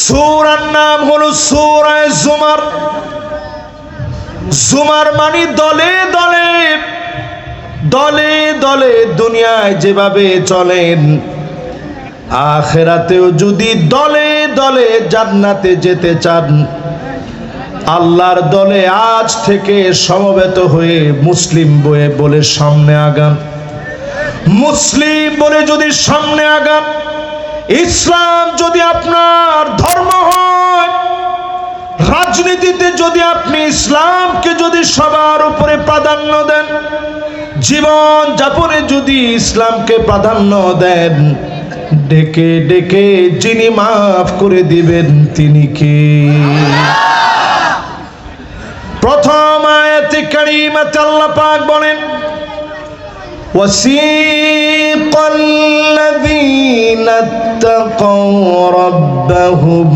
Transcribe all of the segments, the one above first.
সূরার নাম হলো সূরা জুমার। জুমার মানে দলে দলে, দলে দলে দুনিয়ায় যেভাবে চলেন, আখিরাতেও যদি দলে দলে জান্নাতে যেতে চান, আল্লাহর দলে আজ থেকে সমবেত হয়ে মুসলিম বলে সামনে আগান। মুসলিম বলে যদি সামনে আগান, ইসলাম যদি আপনার ধর্ম হয়, রাজনীতিতে যদি আপনি ইসলামকে যদি সবার উপরে প্রাধান্য দেন, জীবন যাপনে যদি ইসলামকে প্রাধান্য দেন, ডেকে ডেকে যিনি মাফ করে দিবেন তিনি কে? প্রথম আয়াতে কারিমাতে আল্লাহ পাক বলেন, وَسِيقَ الَّذِينَ اتَّقَوْا رَبَّهُمْ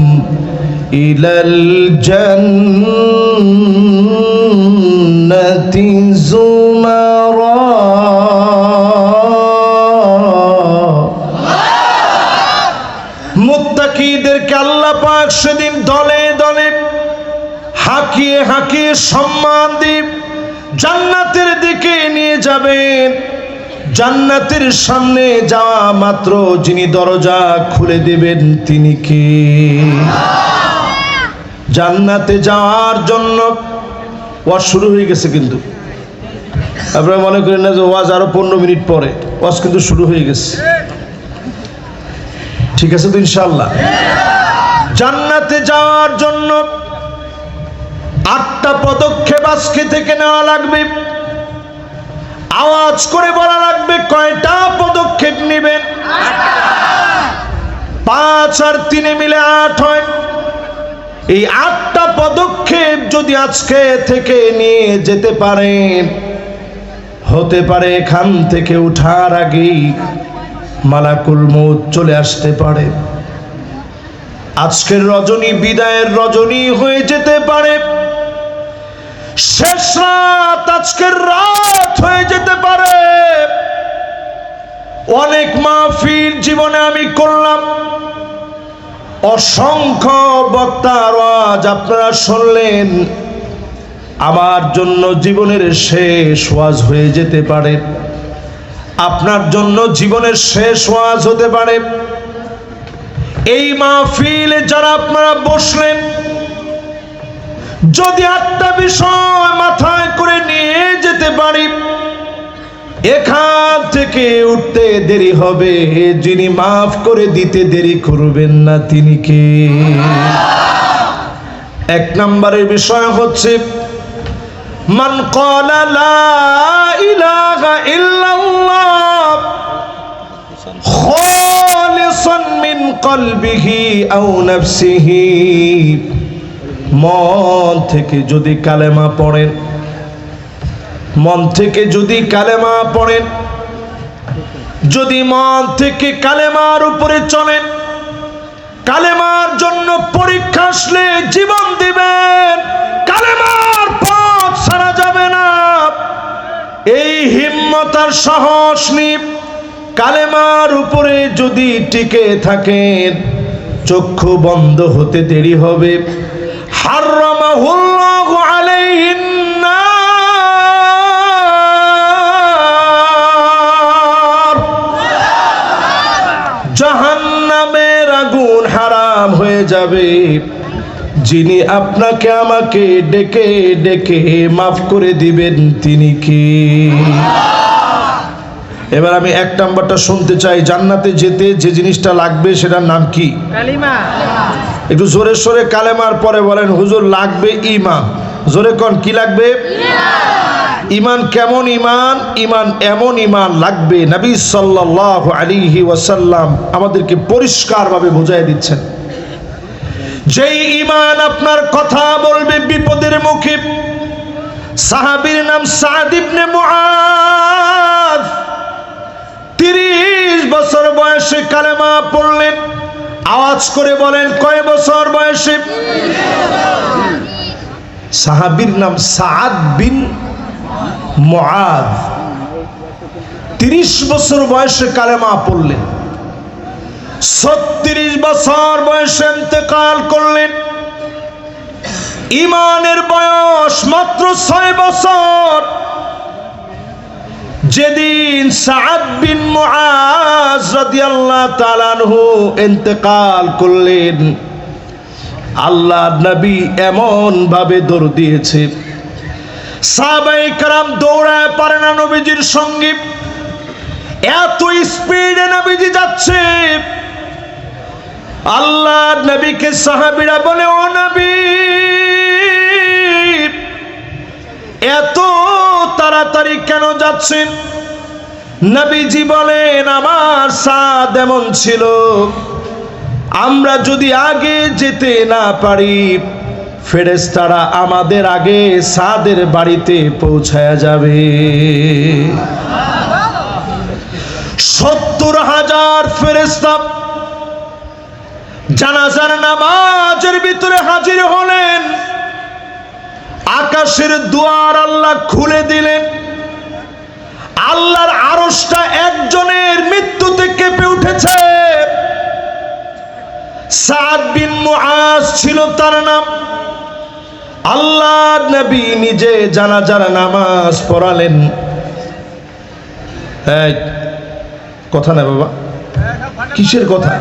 إِلَى الْجَنَّةِ زُمَرًا মুত্তাকীদেরকে আল্লাহ পাক সেদিন দলে দলে হাঁকিয়ে হাঁকিয়ে সম্মান দিয়ে জান্নাতের দিকে নিয়ে যাবেন। জান্নাতের সামনে যাওয়া মাত্র যিনি দরজা খুলে দিবেন তিনি কে? জান্নাতে যাওয়ার জন্য ওয়াজ শুরু হয়ে গেছে, কিন্তু আপনারা মনে করেন না যে ওয়াজ আরো 15 মিনিট পরে, ওয়াজ কিন্তু শুরু হয়ে গেছে। ঠিক আছে তো ইনশাআল্লাহ? জান্নাতে যাওয়ার জন্য 8টা পদক্ষেপ আজকে থেকে নেওয়া লাগবে। আওয়াজ করে বলা লাগবে, কয়টা পদক্ষেপ নেবেন? 5 আর 3 মিলে 8 হয়। এই 8টা পদক্ষেপ যদি আজকে থেকে নিয়ে যেতে পারেন, হতে পারে এখান থেকে উঠার আগেই মালাকুল মউত চলে আসতে পারে। আজকের রজনী বিদায়ের রজনী হয়ে যেতে পারে। শেষ রাত আজকের রাত হয়ে যেতে পারে। অনেক মাহফিল জীবনে আমি করলাম, অসংখ্য বক্তার ওয়াজ আপনারা শুনলেন। আমার জন্য জীবনের শেষ ওয়াজ হয়ে যেতে পারে, আপনার জন্য জীবনের শেষ ওয়াজ হতে পারে। এই মাহফিলে যারা আপনারা বসলেন, যদি 8টা বিষয় মাথায় করে নিয়ে যেতে পারি, এখান থেকে উঠতে দেরি হবে, যিনি মাফ করে দিতে দেরি করবেন না তিনি কে? 1 নম্বরের বিষয় হচ্ছে, মান ক্বালা লা ইলাহা ইল্লাল্লাহ খালিসান মিন কলবিহি আও নাফসিহি, মন থেকে যদি কালেমা পড়েন, মন থেকে যদি কালেমা পড়েন, যদি মন থেকে কালেমার উপরে চলেন, কালেমার জন্য পরীক্ষা আসলে জীবন দিবেন, কালেমার পথ ছাড়া যাবে না। এই হিম্মত আর সাহস নিয়ে কালেমার উপরে যদি টিকে থাকেন, চক্ষু বন্ধ হতে দেরি হবে। হারামাহুল্লাহু আলাইহিন নার, জাহান্নামের আগুন হারাম হয়ে যাবে। যিনি আপনাকে আমাকে ডেকে ডেকে মাফ করে দিবেন তিনি কি? এবার আমি 1 নাম্বারটা শুনতে চাই। জান্নাতে যেতে যে জিনিসটা লাগবে সেটার নাম কি? কালিমা। একটু জোরে সোরে কালেমার পরে বলেন, হুজুর লাগবে ঈমান। জোরে কোন কি লাগবে? ঈমান। কেমন ঈমান? ঈমান এমন ঈমান লাগবে, নবী সাল্লাল্লাহু আলাইহি ওয়াসাল্লাম আমাদেরকে পরিষ্কারভাবে বুঝাই দিচ্ছেন। যেই ঈমান আপনার কথা বলবে বিপদের মুখে। সাহাবীর নাম সাদ ইবনে মুআয, 30 বছর বয়সে কালেমা পড়লেন। আওয়াজ করে বলেন, কয় বছর বয়সে? সাহাবীর নাম সাদ বিন মুআয, 30 বছর বয়সে কালেমা পড়লেন। 36 বছর বয়সে ইন্তেকাল করলেন। ঈমানের বয়স মাত্র 6 বছর। যেদিন সাদ বিন মুআজ রাদিয়াল্লাহু তাআলা আনহু ইন্তেকাল করলেন, আল্লাহর নবী এমন ভাবে দৌড় দিয়েছে, সাহাবায়ে কেরাম দৌড়ায় পারে না নবীজির সঙ্গে, এত স্পিডে নবীজি যাচ্ছে। আল্লাহর নবীকে সাহাবীরা বলে, ও নবী, এত তাড়াতাড়ি কেন যাচ্ছেন? নবীজি বলেন, আমার সাদ এমন ছিল, আমরা যদি আগে যেতে না পারি, ফেরেশতারা আমাদের আগে সাদের বাড়িতে পৌঁছায়া যাবে। 70,000 ফেরেশতা জানাজার নামাজের ভিতরে হাজির হলেন। আকাশের দুয়ার আল্লাহ খুলে দিলেন। আল্লাহর আরশটা একজনের মৃত্যুতে কেঁপে উঠেছে। সাদ বিন মুআজ ছিল তার নাম। আল্লাহর নবী নিজে জানাজার নামাজ পড়ালেন। এই কথা না বাবা, কিসের কথা?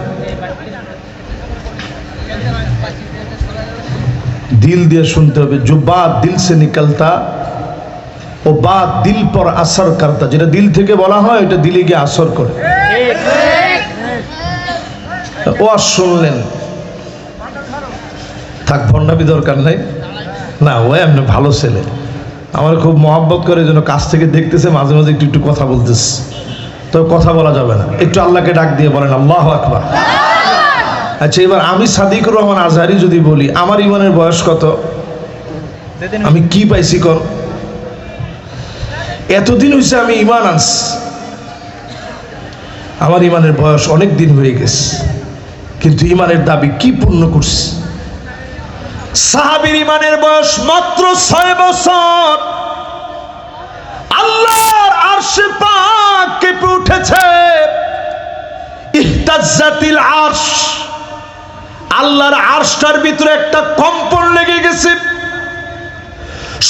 दिल दिए सुनते হবে। जो बात दिल से निकलता वो बात दिल पर असर करता। যেটা দিল থেকে বলা হয় এটা দিলে গিয়ে আসর করে। ও শুনলেন, থাক ভণ্ডামি দরকার নাই। না, ও এমনি ভালো ছেলে, আমার খুব মহব্বত করে, জন্য কাছ থেকে দেখতেছে, মাঝে মাঝে একটু একটু কথা বলতেছে। তো কথা বলা যাবে না, একটু আল্লাহকে ডাক দিয়ে বলেন আল্লাহু আকবার। আচ্ছা, এবার আমি সাদিকুর রহমান আজহারি যদি বলি, আমার ইমানের বয়স কত, আমি কি পাইছি কর? এতদিন হয়েছে আমি ইমান আনছি, আমার ইমানের বয়স অনেক দিন হয়ে গেছে, কিন্তু ইমানের দাবি কি পূর্ণ করছি? সাহাবীর ইমানের বয়স মাত্র 6 বছর। আল্লাহর আরশে পাক কেঁপে উঠেছে। ইহতাজ্জাতিল আরশ, আল্লাহর আরশটার ভিতরে একটা কম্পন লেগে গেছে।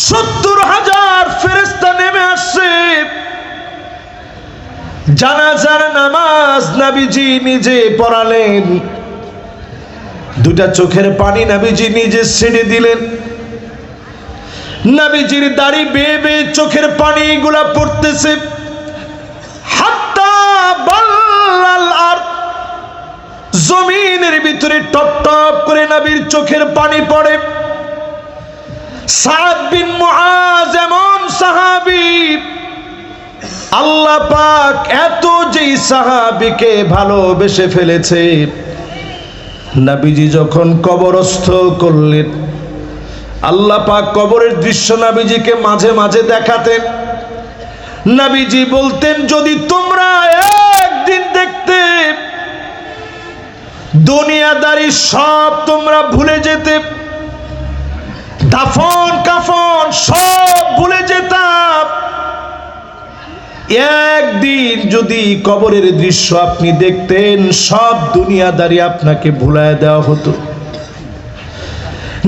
70,000 ফেরেশতা নেমে আসছে। জানাজার নামাজ নবীজি নিজে পড়ালেন। দুটা চোখের পানি নবীজি নিজে ছেড়ে দিলেন। নবীজির দাড়ি বেয়ে বেয়ে চোখের পানিগুলা পড়তেছে। হাত্তা বাল্লাল আরদ, জমিনের ভিতরে টপ টপ করে নবীর চোখের পানি পড়ে। সাদ বিন মুআজ এমন সাহাবী, আল্লাহ পাক এত যেই সাহাবীকে ভালোবেসে ফেলেছে, নবীজি যখন কবরস্থ করলেন, আল্লাহ পাক কবরের দৃশ্য নবীজিকে মাঝে মাঝে দেখাতেন। নবীজি বলতেন, যদি তোমরা একদিন দেখতে, দুনিয়াদারি সব তোমরা ভুলে যেতে, দাফন কাফন সব ভুলে যেতাম। একদিন যদি কবরের দৃশ্য আপনি দেখতেন, সব দুনিয়াদারি আপনাকে ভুলায় দেওয়া হতো।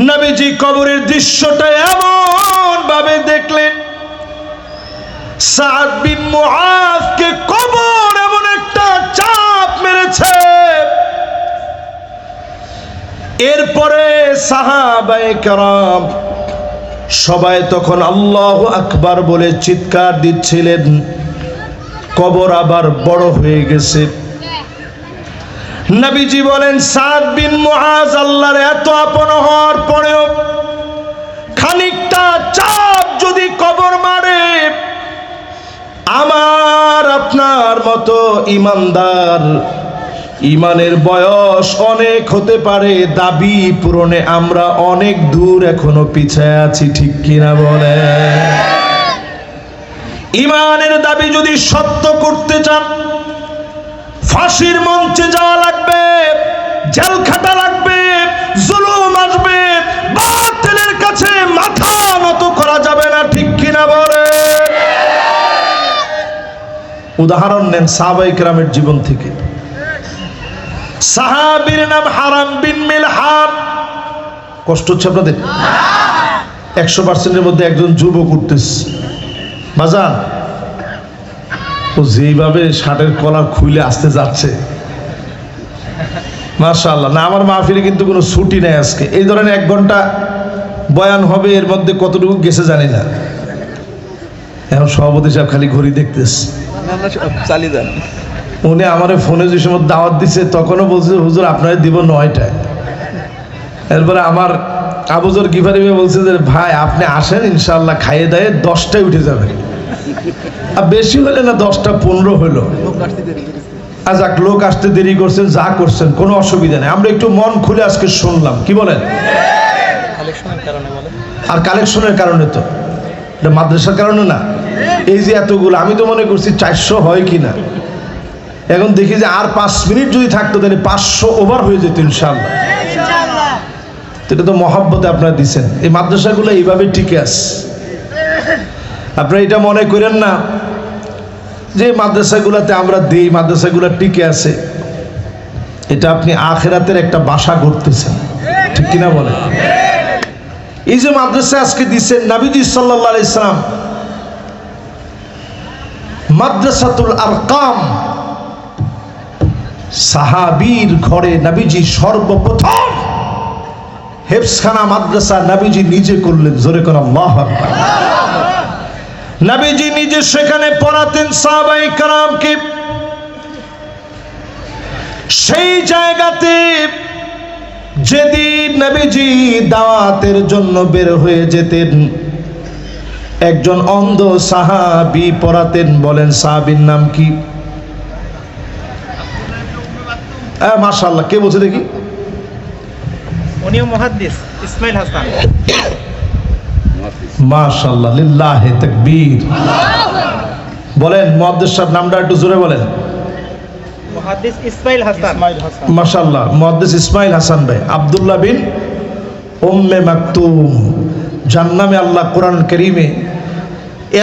নবীজি কবরের দৃশ্যটা এমন ভাবে দেখলেন, সাদ বিন মুআজকে কবর এমন একটা চাপ মেরেছে। এরপরে সাহাবায়ে কেরাম সবাই তখন আল্লাহু আকবার বলে চিৎকার দিচ্ছিলেন। কবর আবার বড় হয়ে গেছে। নবীজি বলেন, সাদ বিন মুআজ আল্লাহর এত আপন হওয়ার পরেও খানিকটা চাপ যদি কবর মারে, আমার আপনার মতো ইমানদার, ইমানের বয়স অনেক হতে পারে, দাবি পূরণে আমরা অনেক দূর এখনো পিছায় আছি, ঠিক কিনা বলে? ইমানের দাবি যদি সত্য করতে চান, ফাঁসির মঞ্চে যাওয়া লাগবে, জেল খাটা লাগবে, জুলুম আসবে, বাতিলের কাছে মাথা নত করা যাবে না, ঠিক কিনা বলে? উদাহরণ নেন সাহাবায়ে কেরামের জীবন থেকে। সাহাবীর নাম হারাম বিন মিলহান। কষ্ট হচ্ছে আপনাদের? 100%-এর মধ্যে একজন যুবক উঠতেছে, বাজান ও যেইভাবে শার্টের কলার খুলে আসতে যাচ্ছে, মাশাআল্লাহ। না, আমার মাহফিলে কিন্তু কোনো ছুটি নেই আজকে। এই ধরনের 1 ঘন্টা বয়ান হবে, এর মধ্যে কতটুকু গেছে জানি না। এখন সভাপতি সাহেব খালি ঘড়ি দেখতেছে। উনি আমার ফোনে যে সময় দাওয়াত দিছে তখনও বলছে হুজুর আপনারা দিব 9টায়। এরপরে আমার আবুজর গিফারি ভাই বলছে যে ভাই আপনি আসেন, ইনশাআল্লাহ খাইয়ে দায়ে 10টায় উঠে যাবেন। আর বেশি হলে না 10টা 15 হলো। আর যাক, লোক আসতে দেরি করছেন, যা করছেন কোনো অসুবিধা নেই। আমরা একটু মন খুলে আজকে শুনলাম, কি বলেন? আর কালেকশনের কারণে তো, এটা মাদ্রাসার কারণে না। এই যে এতগুলো, আমি তো মনে করছি 400 হয় কিনা, এখন দেখি যে আর 5 মিনিট যদি থাকতো তাহলে 500 ওভার হয়ে যেত ইনশাআল্লাহ। এটা তো মহাব্বতে আপনারা দিচ্ছেন। এই মাদ্রাসাগুলো এইভাবে টিকে আছে। আপনারা এটা মনে করেন না যে মাদ্রাসাগুলোতে আমরা দেই, মাদ্রাসাগুলো টিকে আছে, এটা আপনি আখিরাতের একটা বাসা করতেছেন, ঠিক কিনা বলেন? এই যে মাদ্রাসা আজকে দিচ্ছেন, নবীজি সাল্লাল্লাহু আলাইহি সাল্লাম মাদ্রাসাতুল আরকাম, সাহাবীর ঘরে নবীজি সর্বপ্রথম হেফজখানা মাদ্রাসা নবীজি নিজে করলেন। জোরে কোন আল্লাহু আকবার। নবীজি নিজে সেখানে পড়াতেন সাহাবায়ে কেরামকে। সেই জায়গাতে যেদিন নবীজি দাওয়াতের জন্য বের হয়ে যেতেন, একজন অন্ধ সাহাবী পড়াতেন। বলেন সাহাবীর নাম কি? মাশাআল্লাহ, কে বলছে দেখি? উনিও মুহাদ্দিস ইসমাইল হাসান। মাশাআল্লাহ, লিল্লাহি তাকবীর। বলেন মুহাদ্দিস সাহেব নামটা একটু জোরে বলেন। মুহাদ্দিস ইসমাইল হাসান। মাশাআল্লাহ, মুহাদ্দিস ইসমাইল হাসান ভাই। আব্দুল্লাহ বিন উম্মে মাকতুম। যার নামে আল্লাহ কোরআন কারীমে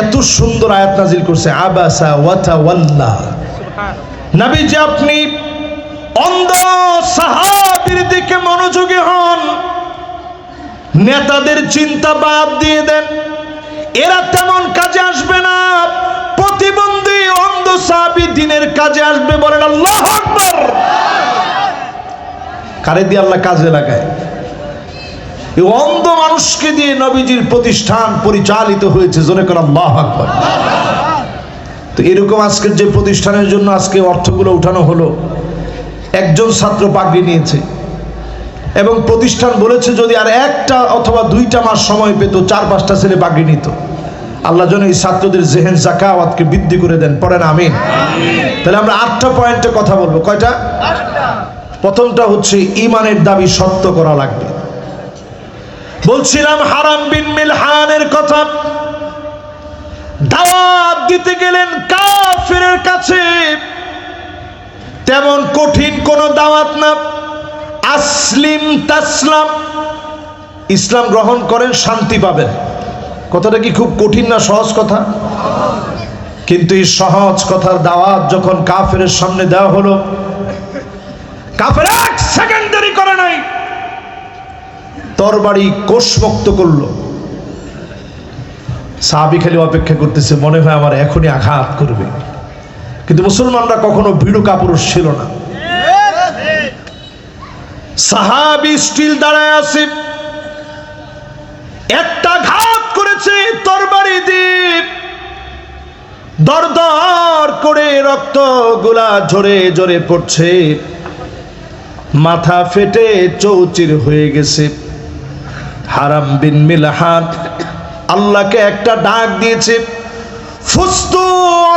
এত সুন্দর আয়াত নাজিল করছে, আবাসা ওয়া তাওয়াল্লা। নবীজি আপনি অন্ধ সাহাবীর দিকে মনোযোগী হন, নেতাদের চিন্তা বাদ দিয়ে দেন, এরা তেমন কাজে আসবে না। প্রতিবন্ধী অন্ধ সাহাবী দিনের কাজে আসবে। বলেন আল্লাহু আকবার। কারে দিয়ে আল্লাহ কাজে লাগায়? এই অন্ধ মানুষকে দিয়ে নবীজির প্রতিষ্ঠান পরিচালিত হয়েছে। জোরে করে আল্লাহু আকবার। তো এরকম আজকের যে প্রতিষ্ঠানের জন্য আজকে অর্থগুলো উঠানো হলো, একজন ছাত্র পাগড়ি নিয়েছে এবং প্রতিষ্ঠান বলেছে যদি আর 1টা অথবা 2টা মাস সময় পেত 4-5টা ছেলে পাগড়ি নিত। আল্লাহ যেন এই ছাত্রদের জেহেন জাকাওয়াতকে বৃদ্ধি করে দেন। পড়েন আমিন। তাহলে আমরা 8টা পয়েন্টে কথা বলবো। কয়টা? 8টা। প্রথমটা হচ্ছে ঈমানের দাবি সত্য করা লাগবে। বলছিলাম হারাম বিন মিলহানের কথা। দাওয়াত দিতে গেলেন কাফিরের কাছে, তেমন কঠিন কোন দাওয়াত না। আসলিম তাসলাম, ইসলাম গ্রহণ করেন শান্তি পাবেন। কথাটা কি খুব কঠিন না সহজ কথা? কিন্তু এই সহজ কথার দাওয়াত যখন কাফেরের সামনে দেওয়া হলো, কাফের 1 সেকেন্ড দেরি করে নাই, তরবারি কোষমুক্ত করলো। সাহাবী খালি অপেক্ষা করতেছে, মনে হয় আমার এখনই আঘাত করবে। কিন্তু মুসলমানরা কখনো ভীরু কাপুরুষ ছিল না। সাহাবী স্টিল দাঁড়ায় আছে, একটা ঘাত করেছে তরবারি দিয়ে, দরদর করে রক্তগুলা ঝরে ঝরে পড়ছে, মাথা ফেটে চৌচির হয়ে গেছে। হারাম বিন মিলহান আল্লাহকে একটা ডাক দিয়েছে, ফুস্তু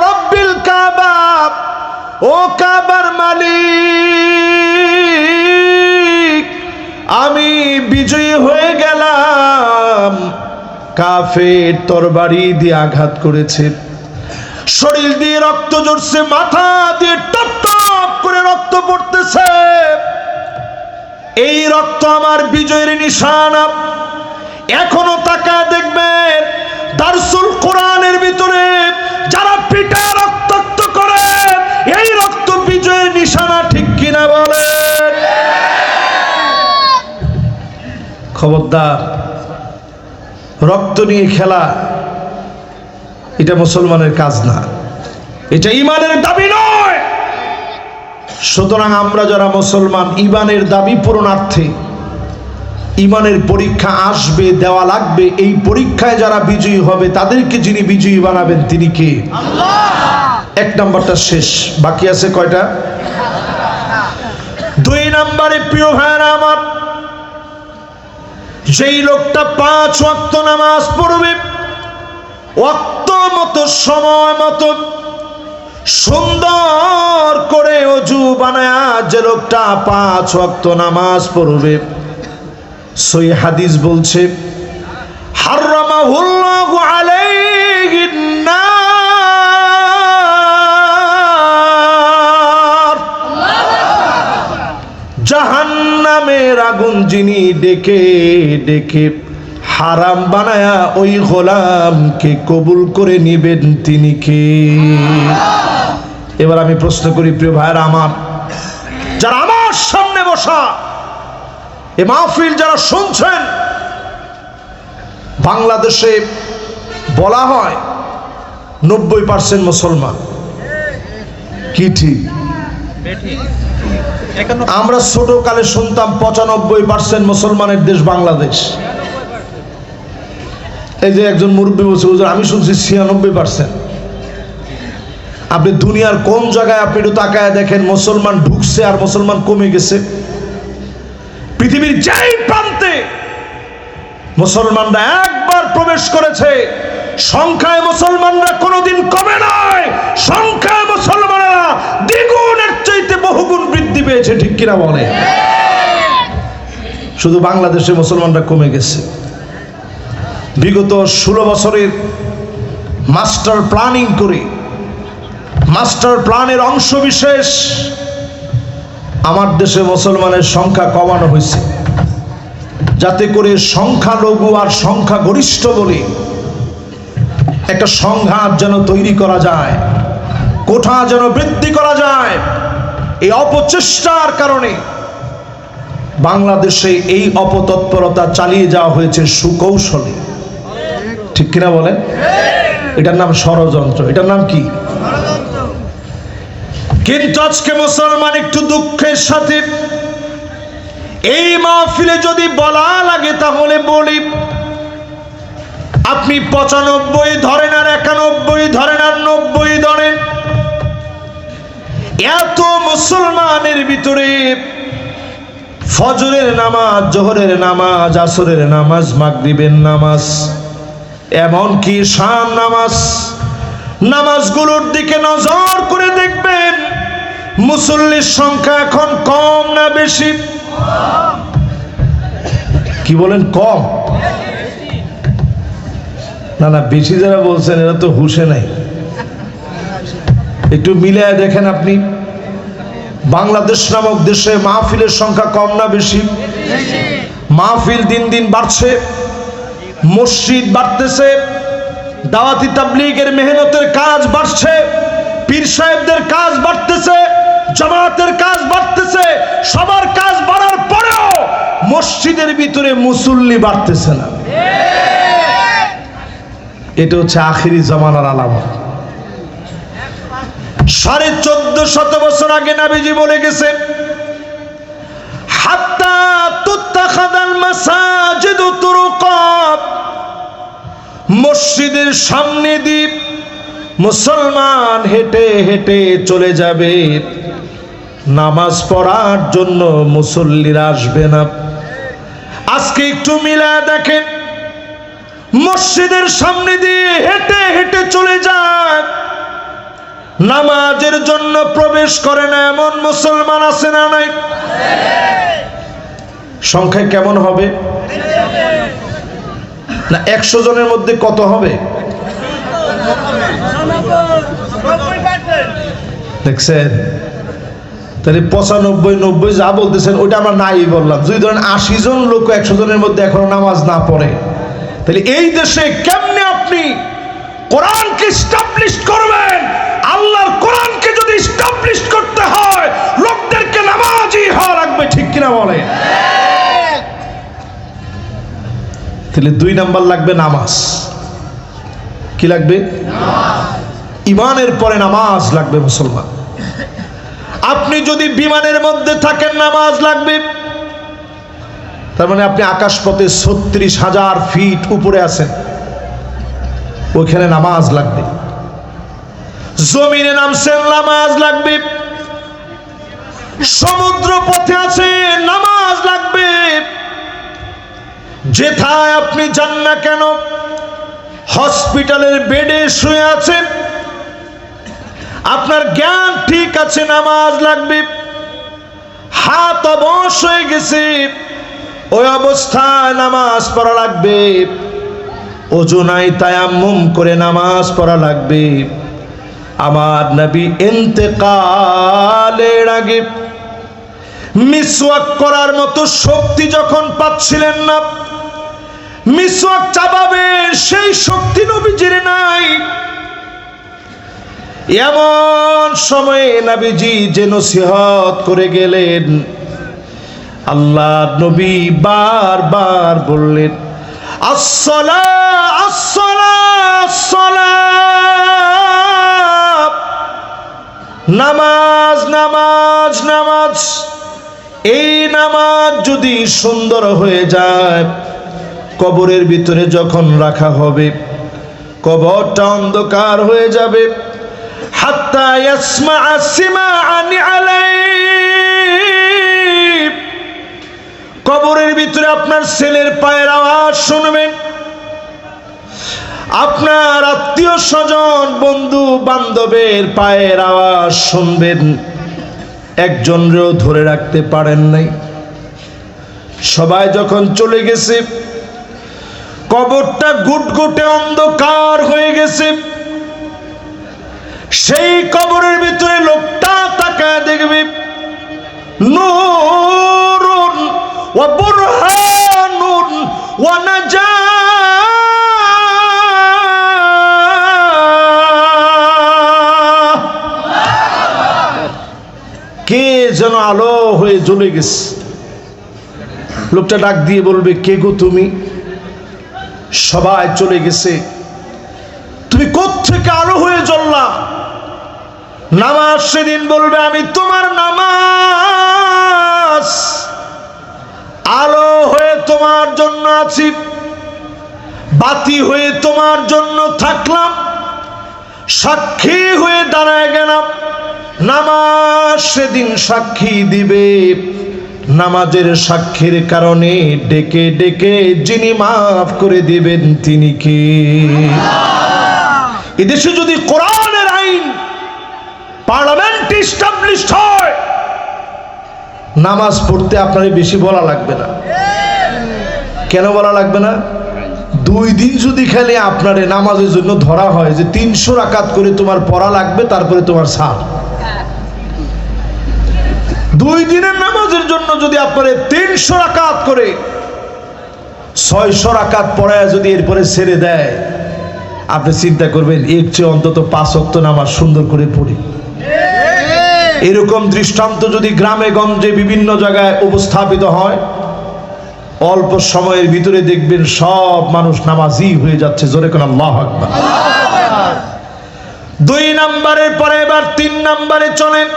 রব্বিল কাবা, ও কাবার মালিক আমি বিজয়ী হয়ে গেলাম। কাফের তরবারি দিয়ে আঘাত করেছে, শরীর দিয়ে রক্ত ঝরছে, মাথা দিয়ে টপ টপ করে রক্ত পড়তেছে। এই রক্ত আমার বিজয়ের নিশানা। এখনো তাকায় দেখবেন দারসুল কোরআনের ভিতরে যারা পিঠে রক্তাক্ত করে, এই রক্ত বিজয়ের নিশানা, ঠিক কিনা বলে? খবরদার, রক্ত নিয়ে খেলা এটা মুসলমানের কাজ না, এটা ঈমানের দাবি নয়। সুতরাং আমরা যারা মুসলমান, ঈমানের দাবি পূরণার্থে ঈমানের পরীক্ষা আসবে, দেওয়া লাগবে। এই পরীক্ষায় যারা বিজয়ী হবে তাদেরকে যিনি বিজয়ী বানাবেন তিনি কে? আল্লাহ। এক নাম্বারটা শেষ, বাকি আছে কয়টা? 2 নম্বরে প্রিয় ভাইরা আমার, যেই লোকটা 5 ওয়াক্ত নামাজ পড়বে, ওয়াক্ত মতো সময় মতো সুন্দর করে ওযু বানায়া, যে লোকটা 5 ওয়াক্ত নামাজ পড়বে, সহিহ হাদিস বলছে হারামাহুল্লাহু আলাইহিন নার, জাহান্নামের আগুন যিনি ডেকে ডেকে হারাম বানায়া ওই গোলামকে কবুল করে নিবেন তিনি কে? এবার আমি প্রশ্ন করি প্রিয় ভাইরা আমার, যারা আমার সামনে বসা, এ মাহফিল যারা শুনছেন, বাংলাদেশে বলা হয় 90% মুসলমান, কি ঠিক? আমরা ছোট কালে শুনতাম 95% মুসলমানের দেশ বাংলাদেশ। এই যে একজন মুরব্বী বলছে, হুজুর আমি শুনছি 96%। আপনি দুনিয়ার কোন জায়গায় আপনি একটু তাকায় দেখেন মুসলমান ঢুকছে আর মুসলমান কমে গেছে? পৃথিবীর যেই প্রান্তে মুসলমানরা একবার প্রবেশ করেছে, সংখ্যায় মুসলমানরা কোনোদিন কমে নয়, সংখ্যায় মুসলমানরা দ্বিগুণের চাইতে বহুগুণ বৃদ্ধি পেয়েছে, ঠিক কিনা বলে? শুধু বাংলাদেশে মুসলমানরা কমে গেছে। বিগত 16 বছরের মাস্টার প্ল্যানিং করে, মাস্টার প্ল্যানের অংশ বিশেষ আমার দেশে মুসলমানের সংখ্যা কমানো হয়েছে, যাতে করে সংখ্যালঘু আর সংখ্যাগরিষ্ঠ বলে একটা সংঘাত যেন তৈরি করা যায়, কোঠা যেন বৃদ্ধি করা যায়। এই অপচেষ্টার কারণে বাংলাদেশে এই অপতৎপরতা চালিয়ে যাওয়া হয়েছে সুকৌশলে, ঠিক কিনা বলেন? এটার নাম ষড়যন্ত্র, এটার নাম কি? কিন্তু আজকে মুসলমান একটু দুঃখের সাথে এই মাহফিলে যদি বলা লাগে তাহলে বলি, আপনি 95 ধরেন আর 91 ধরেন আর 90 ধরেন, এত মুসলমানের ভিতরে ফজরের নামাজ, জোহরের নামাজ, আসরের নামাজ, মাগরিবের নামাজ, এমনকি শান নামাজ, নামাজগুলোর দিকে নজর করে দেখবেন মুসল্লির সংখ্যা এখন কম না বেশি? কি বলেন, কম না? না, বেশি যারা বলছেন এরা তো হুঁশে নাই। একটু মিলায় দেখেন আপনি, বাংলাদেশ নামক দেশে মাহফিলের সংখ্যা কম না বেশি? মাহফিল দিন দিন বাড়ছে, মসজিদ বাড়তেছে, দাওয়াতি তাবলীগের মেহনতের কাজ বাড়ছে, পীর সাহেবদের কাজ বাড়তেছে, জামাতের কাজ বাড়তেছে, সবার কাজ বাড়ার পরেও মসজিদের ভিতরে মুসল্লি বাড়তেছে না। এটা হচ্ছে আখিরি জামানার আলামত। 1450 বছর আগে নবীজি বলে গেছে, হাত্তা তুত্তাখাদাল মাসাজিদু তুরুকা, মসজিদের সামনে দিয়ে মুসলমান হেঁটে হেঁটে চলে যাবে, নামাজ পড়ার জন্য মুসল্লিরা আসবে না। আজকে একটু মিলা দেখেন, মসজিদের সামনে দিয়ে হেঁটে হেঁটে চলে যায়, নামাজের জন্য প্রবেশ করে না এমন মুসলমান আছে না নাই? সংখ্যায় কেমন হবে? না 100 জনের মধ্যে কত হবে? দেখছেন? তাহলে 95, 90 যা বলতেছেন ওইটা আমরা নাই বললাম। যদি ধরেন 80 জন লোক 100 জনের মধ্যে এখনো নামাজ না পড়ে, তাহলে এই দেশে কেমনে আপনি কোরআনকে এস্টাবলিশ করবেন? আল্লাহর কোরআনকে যদি এস্টাবলিশ করতে হয় লোকদেরকে নামাজি হওয়া লাগবে, ঠিক কিনা বলে? তাহলে 2 নাম্বার লাগবে নামাজ। কি লাগবে? ইমানের পরে নামাজ লাগবে মুসলমান। আপনি যদি বিমানের মধ্যে থাকেন নামাজ লাগবে, তার মানে আপনি আকাশপথে 36,000 ফিট উপরে আছেন, ওইখানে নামাজ লাগবে। জমিনে নামছেন নামাজ লাগবে, সমুদ্র পথে আছে নামাজ লাগবে। যেথায় আপনি যান না কেন, হসপিটালের বেডে শুয়ে আছেন, আপনার জ্ঞান ঠিক আছে, নামাজ লাগবে। হাত অবশ হয়ে গেছে, ওই অবস্থায় নামাজ পড়া লাগবে। ওযু নাই, তায়াম্মুম করে নামাজ পড়া লাগবে। আমার নবী ইন্তেকালের আগে মিসওয়াক করার মতো শক্তি যখন পাচ্ছিলেন না, মিসওয়াক চাবাবে সেই শক্তি নবীজির নাই। এমন সময়ে নবীজি যে নসিহত করে গেলেন, আল্লাহ নবী বারবার বললেন, আসসালা আসসালা আসসালা, নামাজ নামাজ নামাজ। এই নামাজ যদি সুন্দর হয়ে যায়, কবরের ভিতরে যখন রাখা হবে, কবরটা অন্ধকার হয়ে যাবে। হাত্তা ইয়াসমা'a সিমা'আন আলাইহি, কবরের ভিতরে আপনার ছেলের পায়ের আওয়াজ শুনবেন, আপনার আত্মীয় স্বজন বন্ধু বান্ধবের পায়ের আওয়াজ শুনবেন। একজনকেও ধরে রাখতে পারেন নাই। সবাই যখন চলে গেছে, কবরটা গুটগুটে অন্ধকার হয়ে গেছে। সেই কবরের ভিতরে লোকটা তাকায় দেখবে, নূরুন ওয়া বুরহানুন ওয়া নাজাহ, কে যেন আলো হয়ে জ্বলে গেছে। লোকটা ডাক দিয়ে বলবে, কে গো তুমি? সবাই চলে গেছে, তুমি কোত্থেকে আলো হয়ে জ্বললা? নামাজ সেদিন বলবে, আমি তোমার নামাজ, আলো হয়ে তোমার জন্য আছি, বাতি হয়ে তোমার জন্য থাকলাম, সাক্ষী হয়ে দাঁড়ায় গেলাম। নামাজ সেদিন সাক্ষী দিবে। নামাজের সাক্ষীর কারণে ডেকে ডেকে যিনি মাফ করে দিবেন তিনি কে? এদেশে যদি কোরআনের আইন পার্লামেন্ট এস্টাবলিশড হয়, নামাজ পড়তে আপনার বেশি বলা লাগবে না। কেন বলা লাগবে না? 2 দিন যদি খালি আপনার নামাজের জন্য ধরা হয় যে 300 রাকাত করে তোমার পড়া লাগবে, তারপরে তোমার ছাড়। 2 দিনের নামাজের জন্য যদি আপনার 300 রাকাত করে 600 রাকাত পড়ায় যদি এরপরে ছেড়ে দেয়, আপনি চিন্তা করবেন এর চেয়ে অন্তত 5 ওয়াক্ত নামাজ সুন্দর করে পড়ি। এরকম দৃষ্টান্ত যদি গ্রামে গঞ্জে বিভিন্ন জায়গায় উপস্থাপিত হয়, অল্প সময়ের ভিতরে দেখবেন সব মানুষ নামাজি হয়ে যাচ্ছে। জোরে কোন আল্লাহু আকবার। 2 নম্বরের পরে এবার 3 নম্বরে চলেন।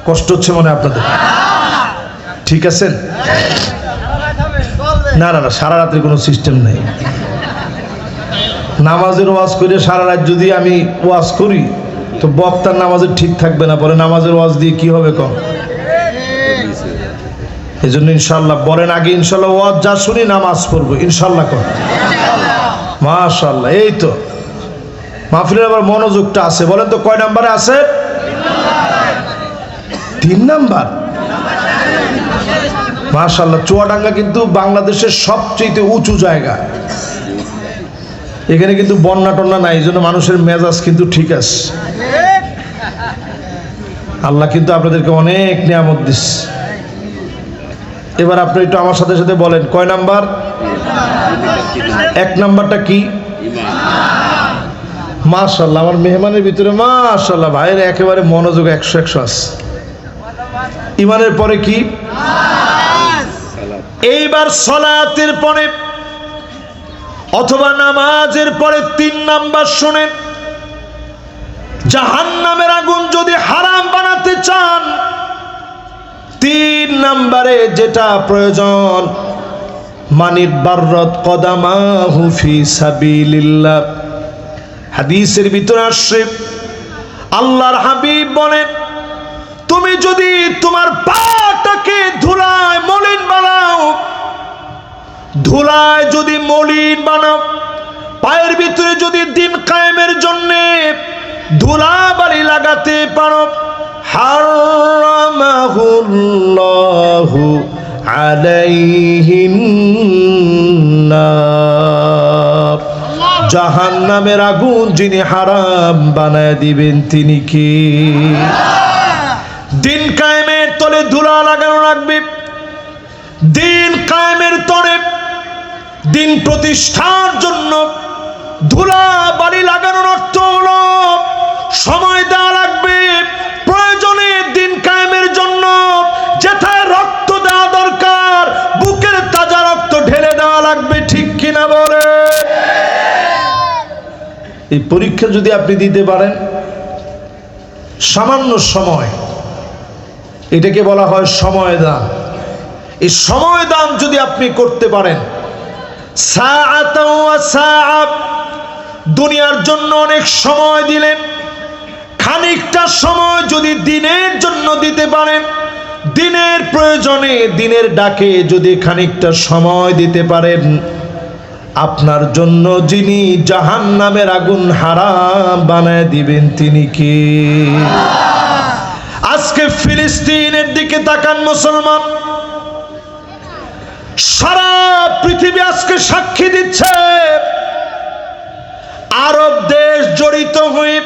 কষ্ট হচ্ছে মনে আপনাদের? ঠিক আছেন? না না না, সারা রাতের কোনো সিস্টেম নেই। নামাজের ওয়াজ করে সারা রাত যদি আমি ওয়াজ করি, তো বক্তার নামাজের ঠিক থাকবে না, পরে নামাজের ওয়াজ দিয়ে কি হবে কম? এই জন্য ইনশাল্লাহ বলেন, আগে ইনশাল্লাহ ওয়াজ যা শুনি নামাজ পড়বো ইনশাল্লাহ কর। মাশাআল্লাহ, এই তো মাহফিলের আবার মনোযোগটা আছে। বলেন তো কয় নাম্বারে আছে? 3 নাম্বার। মাশাআল্লাহ, চুয়াডাঙ্গা কিন্তু বাংলাদেশের সবচেয়ে উঁচু জায়গা। এখানে কিন্তু বন্যা টন্যা নাই, এই জন্য মানুষের মেজাজ কিন্তু ঠিক আছে। আল্লাহ কিন্তু আপনাদেরকে অনেক নিয়ামত দিচ্ছে। এবার আপনি একটু আমার সাথে সাথে বলেন, কয় নাম্বার? 1 নাম্বারটা কি? মাশাআল্লাহ, আমার মেহমানের ভিতরে মাশাআল্লাহ ভাইয়ের একেবারে মনোযোগ 100 আছে। ইমানের পরে কি? এইবার সালাতের পরে অথবা নামাজের পরে 3 নাম্বার শোনেন, জাহান্নামের আগুন যদি হারাম বানাতে চান 3 নম্বরে যেটা প্রয়োজন, মানিত বাররাত কদামাহু ফি সাবিলিল্লাহ। হাদিসের ভিতরে আসছে আল্লাহর হাবিব বলেন, তুমি যদি তোমার পাটাকে ধুলায় মলিন বানাও, ধুলায় যদি মলিন বানাও, পায়ের ভিতরে যদি দিন কায়েমের জন্য ধুলাবালি লাগাতে পারো, হারামাহুল্লাহু আলাইহিন নার। জাহান্নামের আগুন যিনি হারাম বানায় দিবেন তিনি কি? দিন কায়েমের তলে ধুলা লাগানো লাগবে, দিন কায়েমের তলে দিন প্রতিষ্ঠার জন্য ধুলা বালি লাগানোর অর্থ হলো সময় দেওয়া লাগবে। প্রয়োজনে দিন কায়েমের জন্য যেথায় রক্ত দেওয়া দরকার বুকের তাজা রক্ত ঢেলে দেওয়া লাগবে, ঠিক কিনা বলে? এই পরীক্ষা যদি আপনি দিতে পারেন সামান্য সময়, এটাকে বলা হয় সময় দান। এই সময় দান যদি আপনি করতে পারেন, সাআতাও ওয়া সাআ, দুনিয়ার জন্য অনেক সময় দিলেন, খানিকটা সময় যদি দিনের জন্য দিতে পারেন, দিনের প্রয়োজনে দিনের ডাকে যদি খানিকটা সময় দিতে পারেন, আপনার জন্য যিনি জাহান্নামের আগুন হারাম বানায় দিবেন তিনি কি? আজকে ফিলিস্তিনের দিকে তাকান মুসলমান, সারা পৃথিবী আজকে সাক্ষী দিচ্ছে, আরব দেশ জড়িত হয়ে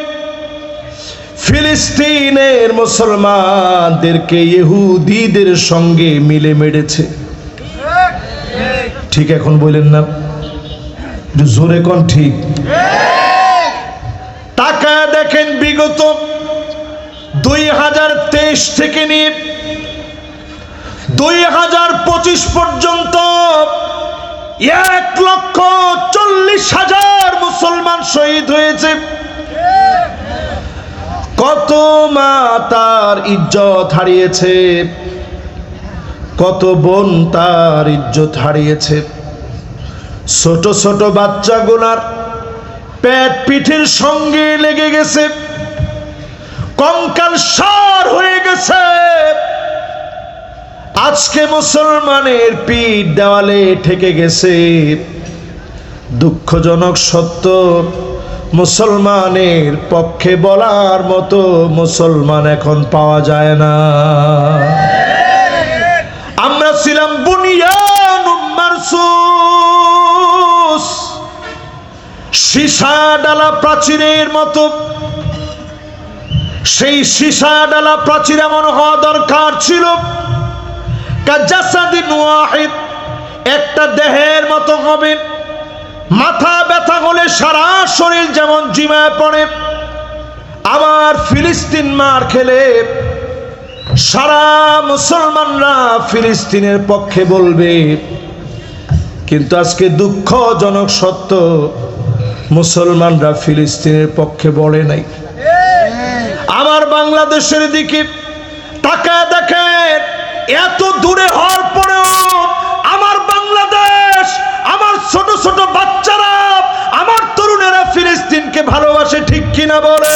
ফিলিস্তিনের মুসলমানদেরকে ইহুদিদের সঙ্গে মিলে মেরেছে। ঠিক এখন বললেন না? জোরে কোন ঠিক? তাকায় দেখেন বিগত 2023 থেকে নিয়ে 2025 পর্যন্ত 1,40,000 মুসলমান শহীদ হয়েছে। কত মা তার ইজ্জত হারিয়েছে, কত বোন তার ইজ্জত হারিয়েছে। ছোট ছোট বাচ্চাগুলার পেট পিঠের সঙ্গে লেগে গেছে, কঙ্কাল সার হয়ে গেছে। আজকে মুসলমানের পিঠ দেওয়ালে ঠেকে গেছে। দুঃখজনক সত্য, মুসলমানের পক্ষে বলার মতো মুসলমান এখন পাওয়া যায় না। আমরা ছিলাম বুনিয়ানুম মারসুস, সীসা ডালা প্রাচীরের মতো। সেই সীসা ডালা প্রাচীর এমন হওয়া দরকার ছিল, কাজাসাদিন ওয়াহিদ, একটা দেহের মতো হবে। মাথা ব্যথা হলে সারা শরীর যেমন জিমায় পড়ে, আবার ফিলিস্তিন মার খেলে সারা মুসলমানরা ফিলিস্তিনের পক্ষে বলবে। কিন্তু আজকে দুঃখজনক সত্য, মুসলমানরা ফিলিস্তিনের পক্ষে বলে নাই। আমার বাংলাদেশের দিকে তাকায় দেখেন, এত দূরে হওয়ার পরেও আমার বাংলাদেশ, আমার ছোট ছোট বাচ্চারা, আমার তরুণেরা ফিলিস্তিনকে ভালোবাসে, ঠিক কিনা বলে?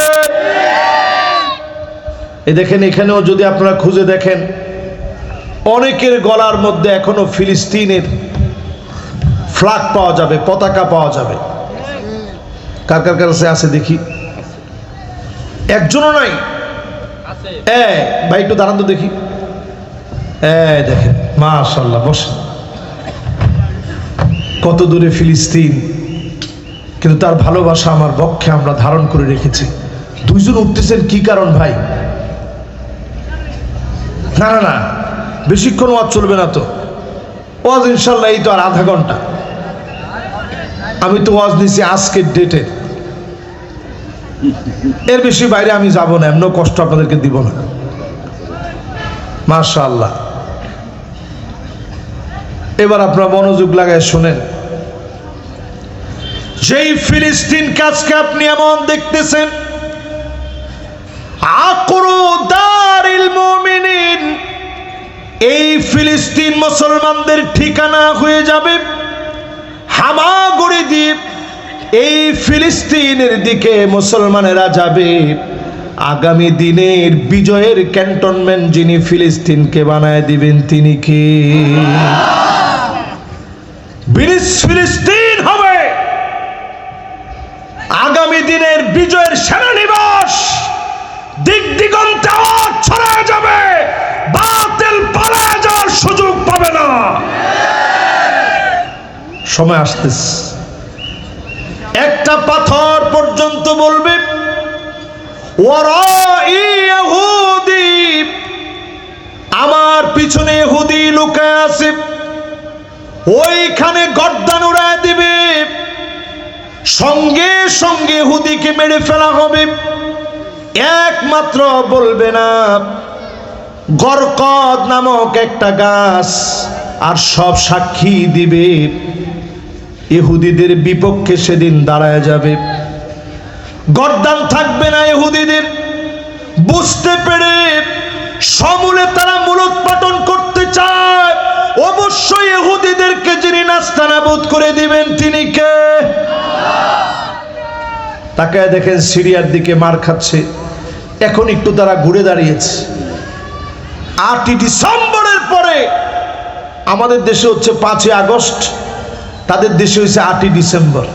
এই দেখেন, এখানেও যদি আপনারা খুঁজে দেখেন, অনেকের গলার মধ্যে এখনো ফিলিস্তিনের ফ্ল্যাগ পাওয়া যাবে, পতাকা পাওয়া যাবে। কার কার কাছে আছে দেখি? একজনও নাই? ভাই একটু দাঁড়ান তো দেখি। দেখেন, মাশাআল্লাহ, বসেন। কত দূরে ফিলিস্তিন, কিন্তু তার ভালোবাসা আমার বক্ষে আমরা ধারণ করে রেখেছি। দুইজন উঠতেছেন, কি কারণ ভাই? না না না, বেশিক্ষণ ওয়াজ চলবে না তো। ওয়াজ ইনশাল্লাহ এই তো আর আধা ঘন্টা। আমি তো ওয়াজ নিছি আজকের ডেটে, এর বেশি বাইরে আমি যাব না, এমন কষ্ট আপনাদেরকে দিব না। মাশাআল্লাহ। এবার আপনারা মনোযোগ লাগায় শোনেন। যেই ফিলিস্তিন কাজকে আপনি এমন দেখতেছেন, আকরু দারিল মুমিনিন, এই ফিলিস্তিন মুসলমানদের ঠিকানা হয়ে যাবে। হামাগুড়ি দ্বীপ, এই ফিলিস্তিনের দিকে মুসলমানেরা যাবে। আগামী দিনের বিজয়ের ক্যান্টনমেন্ট যিনি ফিলিস্তিনকে বানায় দিবেন তিনি কে? ফিলিস্তিন হবে আগামী দিনের বিজয়ের সেনানিবাস। দিক দিগন্তে আওয়াজ ছড়ায় যাবে, বাতিল পালায় যাওয়ার সুযোগ পাবে না। সময় আসতেছে, একটা পাথর পর্যন্ত বলবে ওয়ারাই ইহুদি, আমার পিছনে ইহুদি লুকায় আছে, ওইখানে গর্দান উড়ায় দিবে, সঙ্গে সঙ্গে ইহুদিকে মেরে ফেলা হবে। একমাত্র বলবে না গরকদ নামক একটা গাছ, আর সব সাক্ষী দিবে, ইহুদিদের বিপক্ষে সেদিন দাঁড়ায় যাবে। গর্দান থাকবে না ইহুদিদের। বুঝতে পেরে সমূলে তারা মূলোৎপাটন করতে চায়। অবশ্যই ইহুদিদেরকে যিনি নাস্তানাবুদ করে দিবেন তিনি কে? তাকায় দেখেন সিরিয়ার দিকে মার খাচ্ছে, এখন একটু তারা ঘুরে দাঁড়িয়েছে। 8ই ডিসেম্বরের পরে আমাদের দেশে হচ্ছে 5ই আগস্ট, তাদের দেশে হয়েছে 8ই ডিসেম্বর।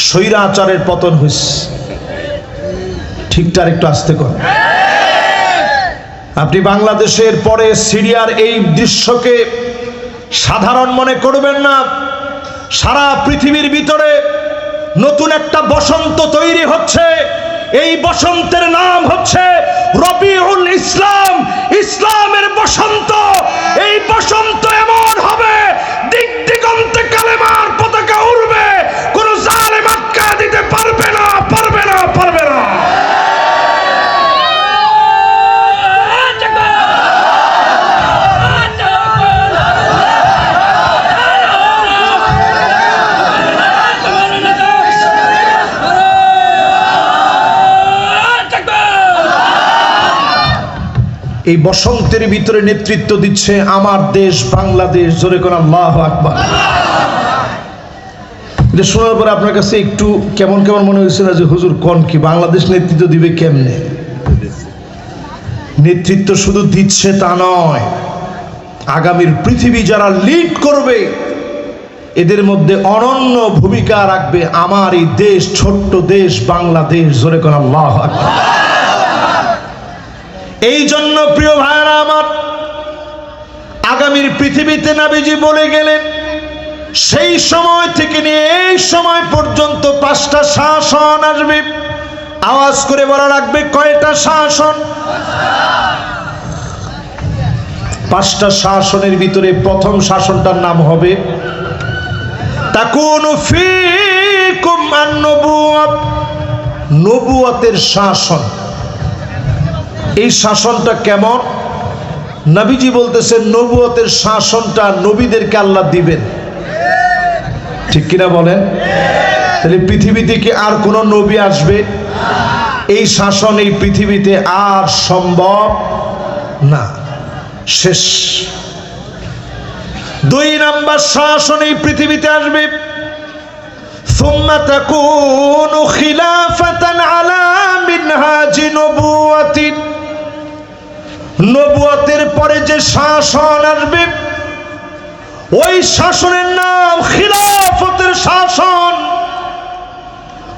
স্বৈরাচারের পতন হয়েছে। ঠিকঠাক একটু আসতে কর। আপনি বাংলাদেশের পরে সিরিয়ার এই দৃশ্যকে সাধারণ মনে করবেন না। সারা পৃথিবীর ভিতরে নতুন একটা বসন্ত তৈরি হচ্ছে। এই বসন্তের নাম হচ্ছে রবিউল ইসলাম, ইসলামের বসন্ত। এই বসন্ত এমন হবে, দিক দিগন্তে কালেমার পতাকা উড়বে, কোন জালেম আটকা দিতে পারবে না, পারবে না, পারবে না। এই বসন্তের ভিতরে নেতৃত্ব দিচ্ছে আমার দেশ বাংলাদেশ। জোরে কোন আল্লাহু আকবার। এটা শোনার পরে আপনার কাছে একটু কেমন কেমন মনে হয়েছে না যে হুজুর কোন কি বাংলাদেশ নেতৃত্ব দিবে কেমনে? নেতৃত্ব শুধু দিচ্ছে তা নয়, আগামীর পৃথিবী যারা লিড করবে এদের মধ্যে অনন্য ভূমিকা রাখবে আমার এই দেশ, ছোট্ট দেশ বাংলাদেশ। জোরে কোন আল্লাহু আকবার। এই জন্য প্রিয় ভাইরা আমার, আগামীর পৃথিবীতে নবীজি বলে গেলেন সেই সময় থেকে নিয়ে এই সময় পর্যন্ত 5টা শাসন আসবে। আওয়াজ করে বলা রাখবে কয়টা শাসন? 5টা শাসনের ভিতরে প্রথম শাসনটার নাম হবে তাকুনু ফীকুম আন-নবুওয়াত, নবুয়তের শাসন। এই শাসনটা কেমন? নবীজি বলতেছেন নবুয়তের শাসনটা নবীদেরকে আল্লাহ দিবেন। ঠিক কিনা বলেন? তাহলে পৃথিবীতে কি আর কোন নবী আসবে? এই শাসন এই পৃথিবীতে আর সম্ভব না, শেষ। 2 নাম্বার শাসন এই পৃথিবীতে আসবে সুম্মা তাকুনু খিলাফাতান আলা মিনহাজি নবুওয়াতিন, নবুয়তের পরে যে শাসন আসবে ওই শাসনের নাম খিলাফতের শাসন,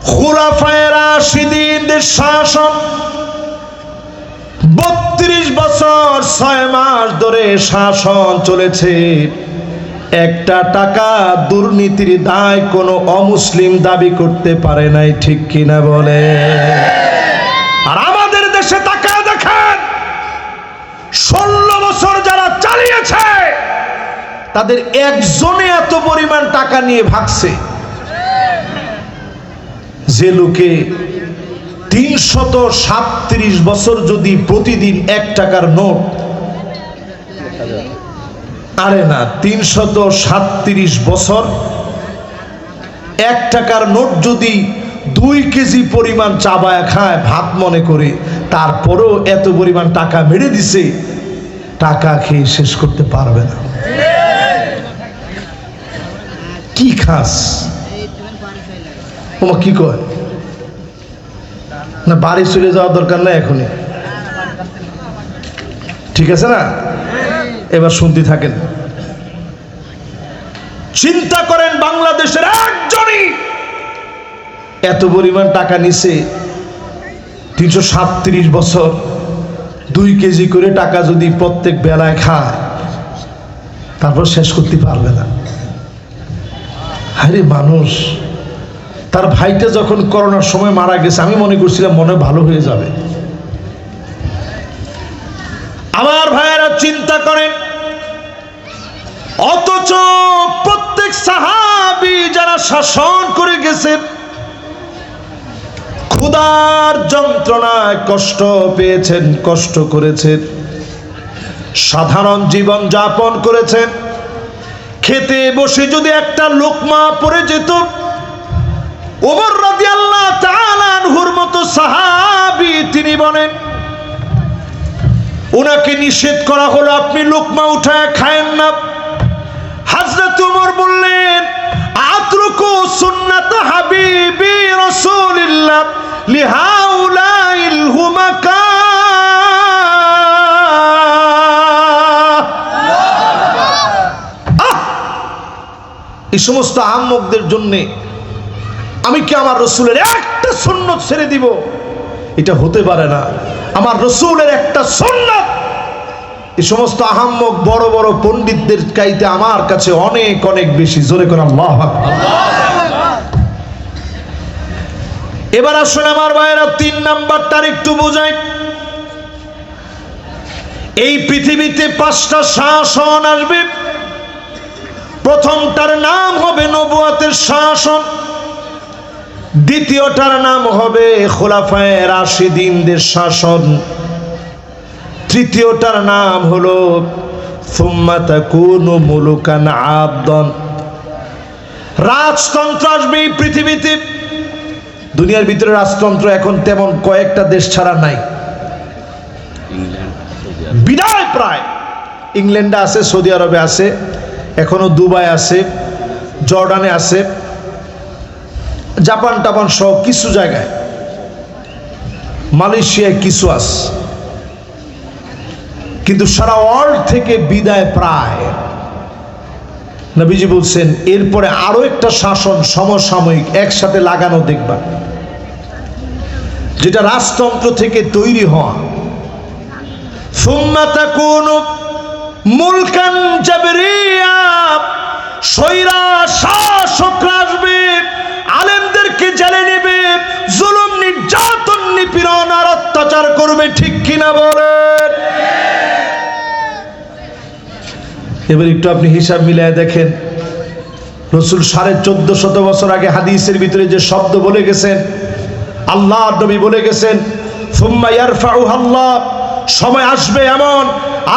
খুলাফায়ে রাশিদিনদের শাসন। 32 বছর 6 মাস ধরে শাসন চলেছে। একটা টাকা দুর্নীতির দায় কোনো অমুসলিম দাবি করতে পারে নাই। ঠিক কিনা বলে? আর আমাদের দেশে তাকায় দেখেন 16 বছর যারা চালিয়েছে তাদের একজনে এত পরিমাণ টাকা নিয়ে ভাগছে যে লোকে 337 বছর যদি প্রতিদিন 1 টাকার নোট, আরে না 337 বছর 1 টাকার নোট যদি 2 কেজি পরিমাণ চাবায়া খায় ভাত মনে করে, তারপরেও এত পরিমাণ টাকা মেরে দিছে, টাকা খেয়ে শেষ করতে পারবে না। কি খাস ওমা, কি কয় না, বাড়ি চলে যাওয়ার দরকার নাই এখনই, ঠিক আছে না? এবার শুনতে থাকেন। চিন্তা করেন, বাংলাদেশের একজনই এত পরিমাণ টাকা নিছে, 337 বছর 2 কেজি করে টাকা যদি প্রত্যেক বেলায় খায়, তারপর শেষ করতে পারবে না। আরে মানুষ, তার ভাইটা যখন করোনার সময় মারা গেছে, আমি মনে করছিলাম মনে ভালো হয়ে যাবে। আমার ভাইয়েরা চিন্তা করেন, অথচ প্রত্যেক সাহাবী যারা শাসন করে গেছে, ক্ষুধার যন্ত্রণায় কষ্ট পেয়েছেন, কষ্ট করেছেন, সাধারণ জীবন যাপন করেছেন। খেতে বসে যদি একটা লোকমা পড়ে যেত, ওমর রাদিয়াল্লাহু তাআলা আনহুর মতো সাহাবী তিনি বলেন, ওনাকে নিষেধ করা হলো আপনি লোকমা উঠায় খায়েন না। হযরত ওমর বললেন, আতরুকু সুন্নাত হাবিবি রাসূলিল্লাহ লিহাউলাইল হুমাকা। এই সমস্ত আহম্মকদের জন্য আমি কি আমার রসুলের একটা সুন্নত ছেড়ে দিব? এটা হতে পারে না। আমার রসুলের একটা সুন্নত এই সমস্ত আহম্মক বড় বড় পণ্ডিতদের চাইতে আমার কাছে অনেক অনেক বেশি। জোরে করে আল্লাহু আকবার। এবার আসুন আমার ভাইয়েরা, 3 নাম্বারটার একটু বোঝাই। এই পৃথিবীতে 5টা শাসন আসবে। প্রথমটার নাম হবে নবুয়তের শাসন, দ্বিতীয়টার নাম হবে খোলাফায়ে রাশিদিনদের শাসন, তৃতীয়টার নাম হলো সুম্মা তাকুনু মুলুকান আবদান। রাজতন্ত্র আসবে এই পৃথিবীতে। দুনিয়ার ভিতরে রাজতন্ত্র এখন তেমন কয়েকটা দেশ ছাড়া নাই, বিদায় প্রায়। ইংল্যান্ডে আছে, সৌদি আরবে আছে, এখনো দুবাই আছে, জর্ডানে আছে, জাপান টাপান সহ কিছু জায়গায়, মালয়েশিয়ায় কিছু আছে, কিন্তু সারা ওয়ার্ল্ড থেকে বিদায় প্রায়। নবীজি বলছেন এরপরে আরো একটা শাসন সমসাময়িক একসাথে লাগানো দেখবা, যেটা রাজতন্ত্র থেকে তৈরি হওয়া। সুম্মা তাকুনু মুলকান জাবরিয়া, সৈরা শাসকরা আসবে, আলেমদেরকে জেলে নেবে, জুলুম নির্যাতন নিপীড়ন আর অত্যাচার করবে। ঠিক কিনা বলেন? এবার একটু আপনি হিসাব মিলায় দেখেন, রসুল 1450 বছর আগে হাদিসের ভিতরে যে শব্দ বলে গেছেন, আল্লাহ নবী বলে গেছেন, সুম্মা ইয়ারফাউহা আল্লাহ, সময় আসবে এমন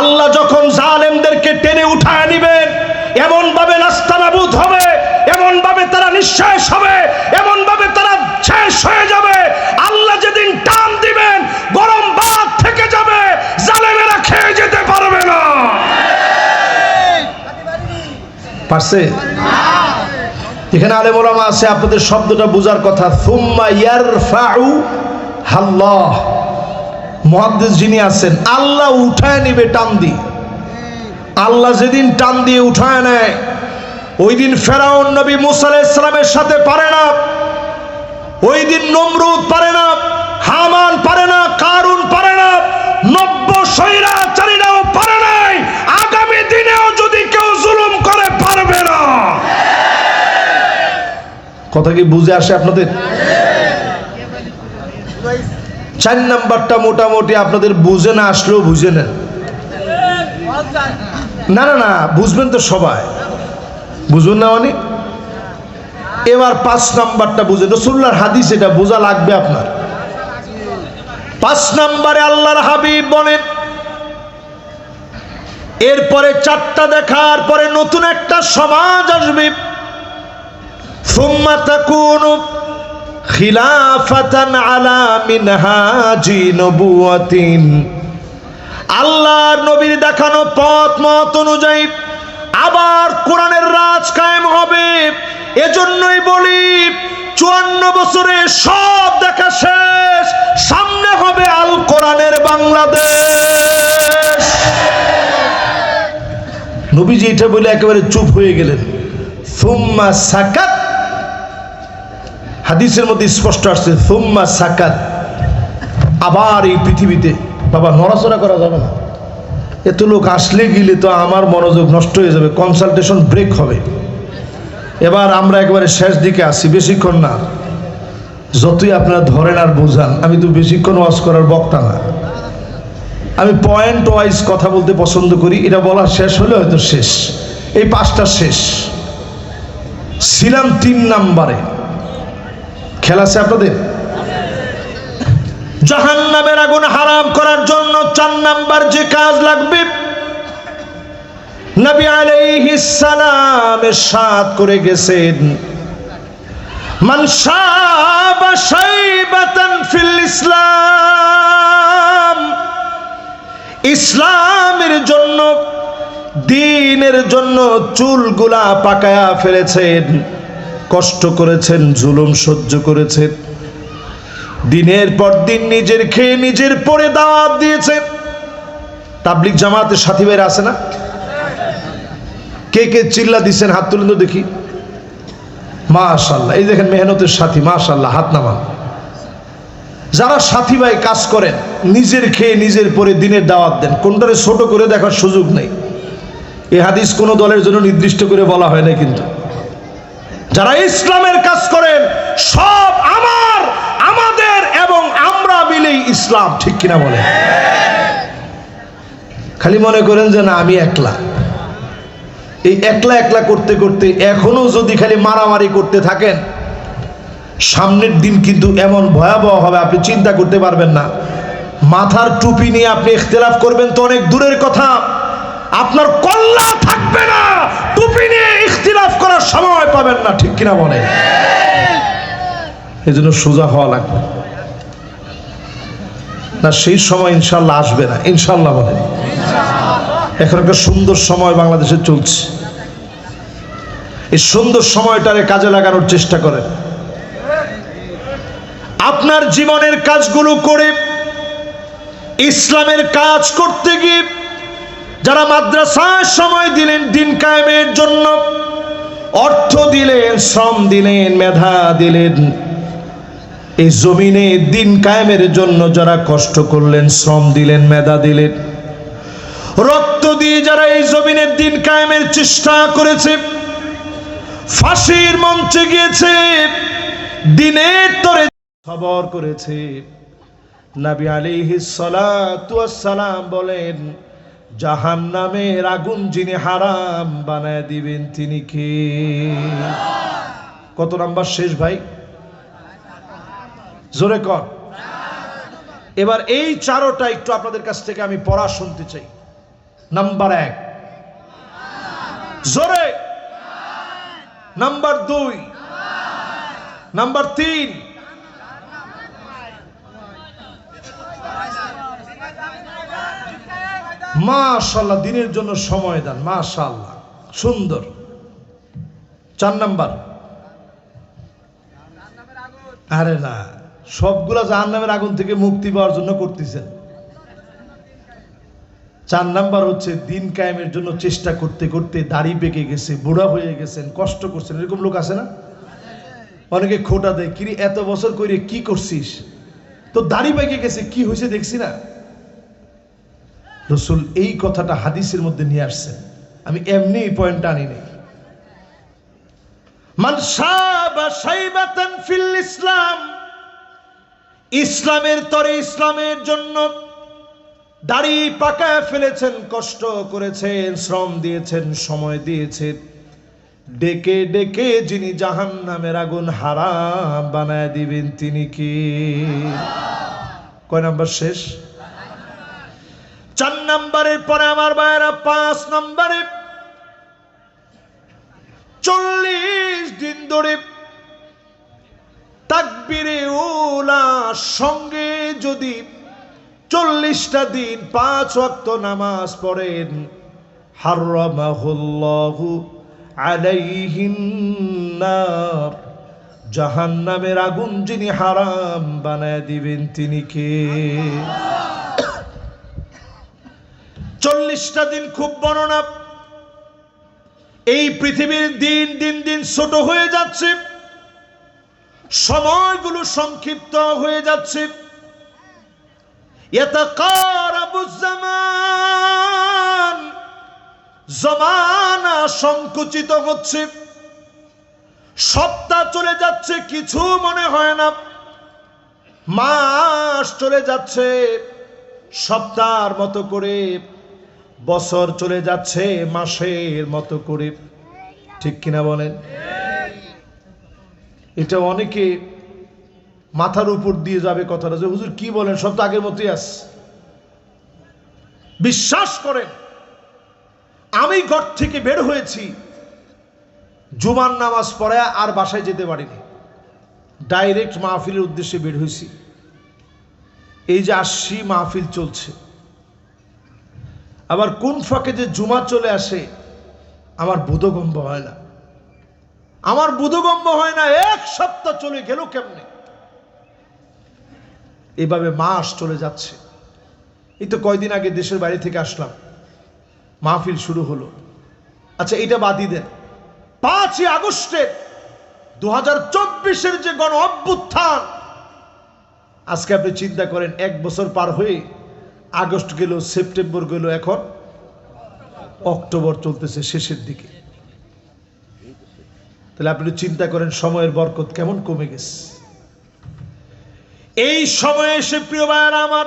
আল্লাহ যখন জালেমদেরকে টেনে উঠায় নিবেন, এমন ভাবে নাস্তানাবুদ হবে, এমন ভাবে তারা নিঃশেষ হবে, এমন ভাবে তারা শেষ হয়ে যাবে। আল্লাহ যেদিন টান দিবেন, গরম ভাত থেকে যাবে, জালেমেরা খেয়ে যেতে পারবে না। পারছে? এখানে আলেম ওলামা আছে, আপনাদের শব্দটা বোঝার কথা। সুম্মা ইয়ারফাউ আল্লাহ, মুহাদ্দিস যিনি আছেন, আল্লাহ উঠায় নিবে টান দিয়ে। আল্লাহ যেদিন টান দিয়ে উঠায় নেয়, ওই দিন ফেরাউন নবী মুসা আলাইহিস সালামের সাথে পারে না, ওই দিন নমরুদ পারে না, হামান পারে না, কারুন পারে না, 90 স্বৈরাচারীরাও পারে নাই। আগামী দিনেও যদি কেউ জুলুম করে পারবে না। কথা কি বুঝে আসে আপনাদের? 4 নাম্বারটা মোটামুটি আপনাদের বুঝে না আসলেও বুঝে নেন। না না না, বুঝবেন তো সবাই, বুঝুন না অনেক। এবার 5 নাম্বারটা বুঝে, রাসূলুল্লাহর হাদিস, এটা বোঝা লাগবে আপনার। 5 নাম্বারে আল্লাহর হাবিব বলেন, এরপরে 4টা দেখার পরে নতুন একটা সমাজ আসবে, সুম্মা তাকুনু খিলাফাতান আলা মিনহাজি নবুওয়াতিন, আল্লাহর নবীর দেখানো পথ মত অনুযায়ী আবার কোরআনের রাজ কায়েম হবে। এজন্যই বলি 54 বছরে সব দেখা শেষ, সামনে হবে আল কোরআনের বাংলাদেশ। নবীজি এটা বলে একেবারে চুপ হয়ে গেলেন। সুম্মা সাকাত, হাদিসের মধ্যে স্পষ্ট আসছে সুম্মা সাকাত, আবার এই পৃথিবীতে বাবা নড়াচড়া করা যাবে না। এত লোক আসলে গেলে তো আমার মনোযোগ নষ্ট হয়ে যাবে, কনসালটেশন ব্রেক হবে। এবার আমরা একবারে শেষ দিকে আসি, বেশিক্ষণ না, যতই আপনারা ধরেন আর বোঝান, আমি তো বেশিক্ষণ ওয়াজ করার বক্তা না। আমি পয়েন্ট ওয়াইজ কথা বলতে পছন্দ করি। এটা বলা শেষ হলে হয়তো শেষ, এই 5টা শেষ। ছিলাম 3 নাম্বারে, খেলা আছে আপনাদের। জাহান্নামের আগুন হারাম করার জন্য 4 নাম্বার যে কাজ লাগবে, নবী আলাইহিস সালাম ইরশাদ করে গেছেন, মান শাবা শাইবাতান ফিল ইসলাম, ইসলামের জন্য, দ্বীনের জন্য চুলগুলা পাকায়া ফেলেছেন, কষ্ট করেছেন, জুলুম সহ্য করেছেন, দিনের পর দিন নিজের খেয়ে নিজের পরে দাওয়াত দিয়েছেন। তাবলিগ জামাতের সাথী ভাইরা আছে না? কে কে চিল্লা দিচ্ছেন হাত তুলেন তো দেখি। মাশাআল্লাহ, এই দেখেন মেহনতের সাথী, মাশাআল্লাহ, হাত নামান। যারা সাথী ভাই কাজ করেন, নিজের খেয়ে নিজের পরে দিনের দাওয়াত দেন, কোনটারে ছোট করে দেখার সুযোগ নেই। এই হাদিস কোনো দলের জন্য নির্দিষ্ট করে বলা হয় না, কিন্তু যারা ইসলামের কাজ করেন সব আমার, আমাদের এবং আমরা মিলেই ইসলাম, ঠিক কিনা বলে? খালি মনে করেন যে না আমি একলা। এই একলা একলা করতে করতে এখনো যদি খালি মারামারি করতে থাকেন, সামনের দিন কিন্তু এমন ভয়াবহ হবে আপনি চিন্তা করতে পারবেন না। মাথার টুপি নিয়ে আপনি ইখতিলাফ করবেন তো অনেক দূরের কথা, আপনার কল্লা থাকবে না, টুপি নিয়ে ইখতিলাফ করার সময় পাবেন না, ঠিক কিনা বলে? এই জন্য সোজা হওয়া লাগবে না, সেই সময় ইনশাল্লাহ আসবে না, ইনশাল্লাহ বলে। এখন একটা সুন্দর সময় বাংলাদেশে চলছে, এই সুন্দর সময়টারে কাজে লাগানোর চেষ্টা করেন। আপনার জীবনের কাজগুলো করে ইসলামের কাজ করতে গিয়ে যারা মাদ্রাসায় সময় দিলেন, দিন কায়েমের জন্য অর্থ দিলেন, শ্রম দিলেন, মেধা দিলেন, এই জমিনে দিন কায়েমের জন্য যারা কষ্ট করলেন, শ্রম দিলেন, মেধা দিলেন, রক্ত দিয়ে যারা এই জমিনের দিন কায়েমের চেষ্টা করেছে, ফাঁসির মঞ্চে গিয়েছে, দিনের তরে সবর করেছে, নবী আলাইহিস সালাতু ওয়াস সালাম বলেন, জাহান্নামের আগুন যিনি হারাম বানায় দিবেন তিনি কে? কত নাম্বার শেষ ভাই? জোরে কর। এবার এই 4টা একটু আপনাদের কাছ থেকে আমি পড়া শুনতে চাই। নাম্বার 1 জোরে, নাম্বার 2, নাম্বার 3, মাশাআল্লাহ, দিনের জন্য সময় দেন, মাশাআল্লাহ, সুন্দর। 4 নাম্বার, আরে না, সবগুলা জাহান্নামের আগুন থেকে মুক্তি পাওয়ার জন্য করতেছেন। 4 নাম্বার হচ্ছে দিন কায়েমের জন্য চেষ্টা করতে করতে দাড়ি পেকে গেছে, বুড়া হয়ে গেছেন, কষ্ট করছেন, এরকম লোক আছে না? অনেকে খোটা দেয়, কিরে এত বছর করে কি করছিস, তো দাড়ি পেকে গেছে, কি হয়েছে দেখছি না? রাসূল এই কথাটা হাদিসের মধ্যে নিয়ে আসছেন, আমি এমনি এই পয়েন্টটা আনি নাই। মান শাবা শাইবাতান ফিল ইসলাম, ইসলামের তরে, ইসলামের জন্য দাড়ি পাকায় ফেলেছেন, কষ্ট করেছেন, শ্রম দিয়েছেন, সময় দিয়েছেন, ডেকে ডেকে যিনি জাহান্নামের আগুন হারাম বানায় দিবেন তিনি কি? কয় নাম্বার শেষ? 4 নাম্বারের পরে আমার ভাইয়েরা 5 নাম্বারে 40 দিন ধরে তাকবীরে উলা সঙ্গে যদি 40টা দিন 5 ওয়াক্ত নামাজ পড়েন, হারামাহুল্লাহু আলাইহিন নার, জাহান্নামের আগুন যিনি হারাম বানায় দিবেন তিনি কে? 40টা দিন খুব বড় না। এই পৃথিবীর দিন দিন দিন ছোট হয়ে যাচ্ছে, সময়গুলো সংক্ষিপ্ত হয়ে যাচ্ছে। ইয়াতাকারাবুজ জামান, জমানা সংকুচিত হচ্ছে, সপ্তাহ চলে যাচ্ছে কিছু মনে হয় না, মাস চলে যাচ্ছে সপ্তাহের মতো করে, বছর চলে যাচ্ছে মাসের মতো করে। ঠিক কিনা বলেন? এটা অনেকে মাথার উপর দিয়ে যাবে কথাটা, যে হুজুর কি বলেন, সব তো আগের মতোই আছে। বিশ্বাস করেন, আমি ঘর থেকে বের হয়েছি, জুমার নামাজ পড়ে আর বাসায় যেতে পারিনি, ডাইরেক্ট মাহফিলের উদ্দেশ্যে বের হয়েছি। এই যে আসছি, মাহফিল চলছে, আবার কোন ফাঁকে যে জুমা চলে আসে আমার বোধগম্য হয় না, আমার বোধগম্য হয় না। 1 সপ্তাহ চলে গেল কেমনে? এভাবে মাস চলে যাচ্ছে। এই তো কয়দিন আগে দেশের বাইরে থেকে আসলাম, মাহফিল শুরু হলো। আচ্ছা, এটা বাদই দেন, 5ই আগস্টের 2024-এর যে গণ অভ্যুত্থান, আজকে আপনি চিন্তা করেন, 1 বছর পার হয়ে আগস্ট গেল, সেপ্টেম্বর গেল, এখন অক্টোবর চলতেছে শেষের দিকে। তাহলে আপনি চিন্তা করেন সময়ের বরকত কেমন কমে গেছে। এই সময়ে এসে প্রিয় ভাইয়েরা আমার,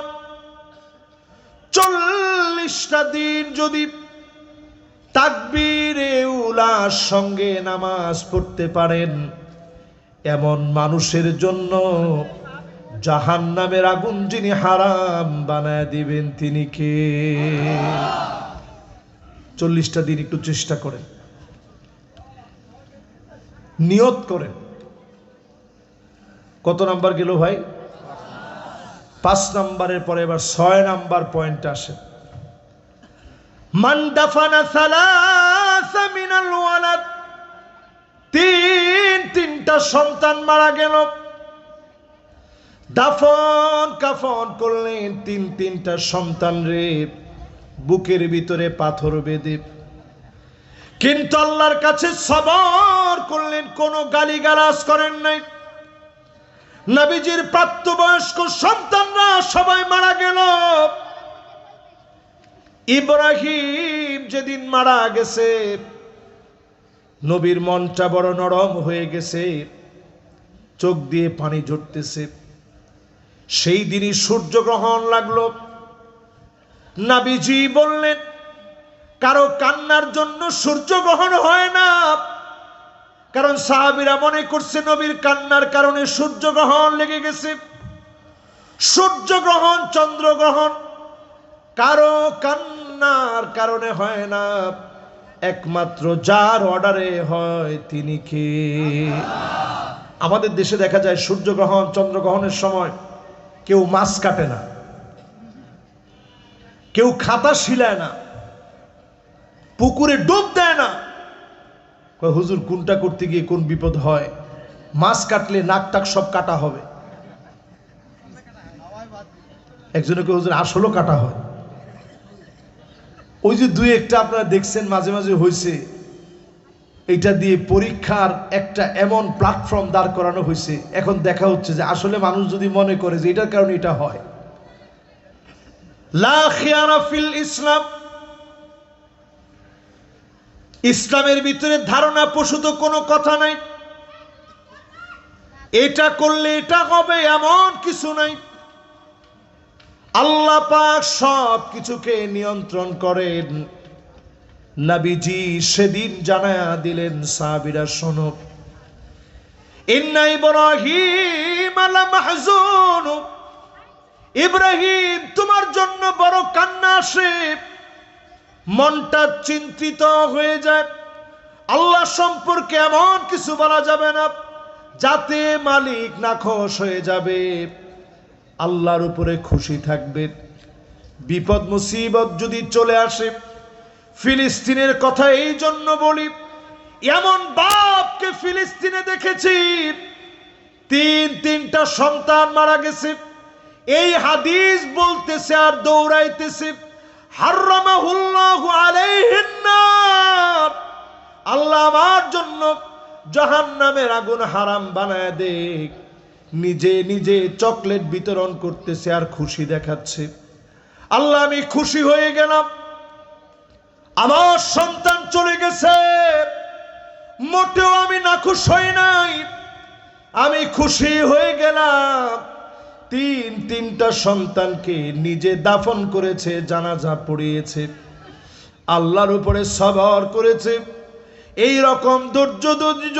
40টা দিন যদি তাকবীরে উলার সঙ্গে নামাজ পড়তে পারেন, এমন মানুষের জন্য জাহান্নামের আগুন যিনি হারাম বানায় দিবেন তিনি কে? 40টা দিন একটু চেষ্টা করেন, নিয়ত করেন। কত নাম্বার গেল ভাই? 5 নাম্বারের পরে এবার 6 নাম্বার পয়েন্ট আসে। মান দাফানা সালাসা মিনাল ওয়ালাদ, 3টা সন্তান মারা গেল, দাফন কাফন করলেন 3টা সন্তান রে, বুকের ভিতরে পাথর বেঁধে, কিন্তু আল্লাহর কাছে সবর করলেন, কোনো গালিগালাজ করেন নাই। নবীজির প্রাপ্তবয়স্ক সন্তানরা সবাই মারা গেল। ইব্রাহিম যেদিন মারা গেছে, নবীর মনটা বড় নরম হয়ে গেছে, চোখ দিয়ে পানি ঝরতেছে। সেই দিনই সূর্যগ্রহণ লাগলো। নবীজি বললেন, কারো কান্নার জন্য সূর্যগ্রহণ হয় না, কারণ সাহাবীরা মনে করছে নবীর কান্নার কারণে সূর্যগ্রহণ লেগে গেছে। সূর্যগ্রহণ, চন্দ্রগ্রহণ কারো কান্নার কারণে হয় না, একমাত্র যার অর্ডারে হয় তিনি কে? আমাদের দেশে দেখা যায় সূর্যগ্রহণ, চন্দ্রগ্রহণের সময় কেউ মাছ কাটে না, কেউ খাতা শিলায় না, পুকুরে ডুব দেয় না। হুজুর কোনটা করতে গিয়ে কোন বিপদ হয়? মাছ কাটলে নাক টাক সব কাটা হবে। একজনকে হুজুর আসলেও কাটা হয়। ওই যে 2-1টা আপনারা দেখছেন মাঝে মাঝে হয়েছে, এটা দিয়ে পরীক্ষার একটা এমন প্ল্যাটফর্ম দাঁড় করানো হয়েছে। এখন দেখা হচ্ছে যে আসলে মানুষ যদি মনে করে যে এটার কারণে এটা হয়। লা খিয়ারা ফিল ইসলাম, ইসলামের ভিতরে ধারণা প্রসূত কোনো কথা নাই। এটা করলে এটা হবে এমন কিছু নাই। আল্লাহ পাক সব কিছুকে নিয়ন্ত্রণ করেন। নবীজি সেদিন জানায়া দিলেন, সাহাবীরা শোনো, ইন্না ইব্রাহিম লামাহজুন, ইব্রাহিম তোমার জন্য বড় কান্না আসে, মনটা চিন্তিত হয়ে যায়। আল্লাহ সম্পর্কে এমন কিছু বলা যাবে না যাতে মালিক নাখোশ হয়ে যাবে, আল্লাহর উপরে খুশি থাকবে। বিপদ মুসিবত যদি চলে আসে, ফিলিস্তিনের কথা এই জন্য বলি, এমন বাপকে ফিলিস্তিনে দেখেছি তিনটা সন্তান মারা গেছে। এই হাদিস বলতেছে আর দৌড়াইতেছে, হারামাহুল্লাহু আলাইহিন নার, আল্লাহ আমার জন্য জাহান্নামের আগুন হারাম বানায় দেখ। নিজে নিজে চকলেট বিতরণ করতেছে আর খুশি দেখাচ্ছে। আল্লাহ আমি খুশি হয়ে গেলাম, আমার সন্তান চলে গেছে, মোটেও আমি নাখুশ হই নাই, আমি খুশি হয়ে গেলাম। তিনটা সন্তানকে নিজে দাফন করেছে, জানাজা পড়িয়েছে, আল্লাহর উপরে সবর করেছে। এই রকম ধৈর্য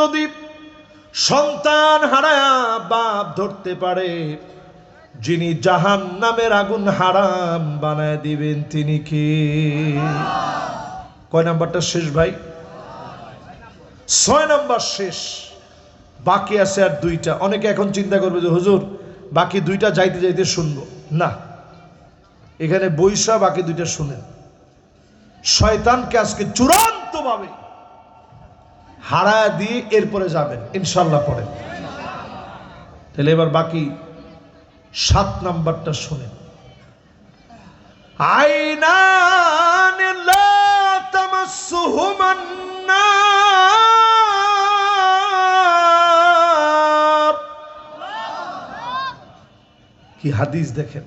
যদি সন্তান হারায়া বাপ ধরতে পারে, যিনি জাহান্নামের আগুন হারাম বানায় দিবেন তিনি কে? কয় নাম্বারটা শেষ ভাই? 6 নাম্বার শেষ। বাকি আছে আর 2টা। অনেকে এখন চিন্তা করবে যে হুজুর বাকি 2টা যাইতে যাইতে শুনবো না, এখানে বৈশা বাকি 2টা শুনেন। শয়তানকে আজকে চূড়ান্ত ভাবে হারায় দিয়ে এরপরে যাবেন ইনশাল্লাহ পরে। তাহলে এবার বাকি 7 নাম্বারটা শুনেন। আইনান লা তামাসসুহুমান নার। কি হাদিস দেখেন,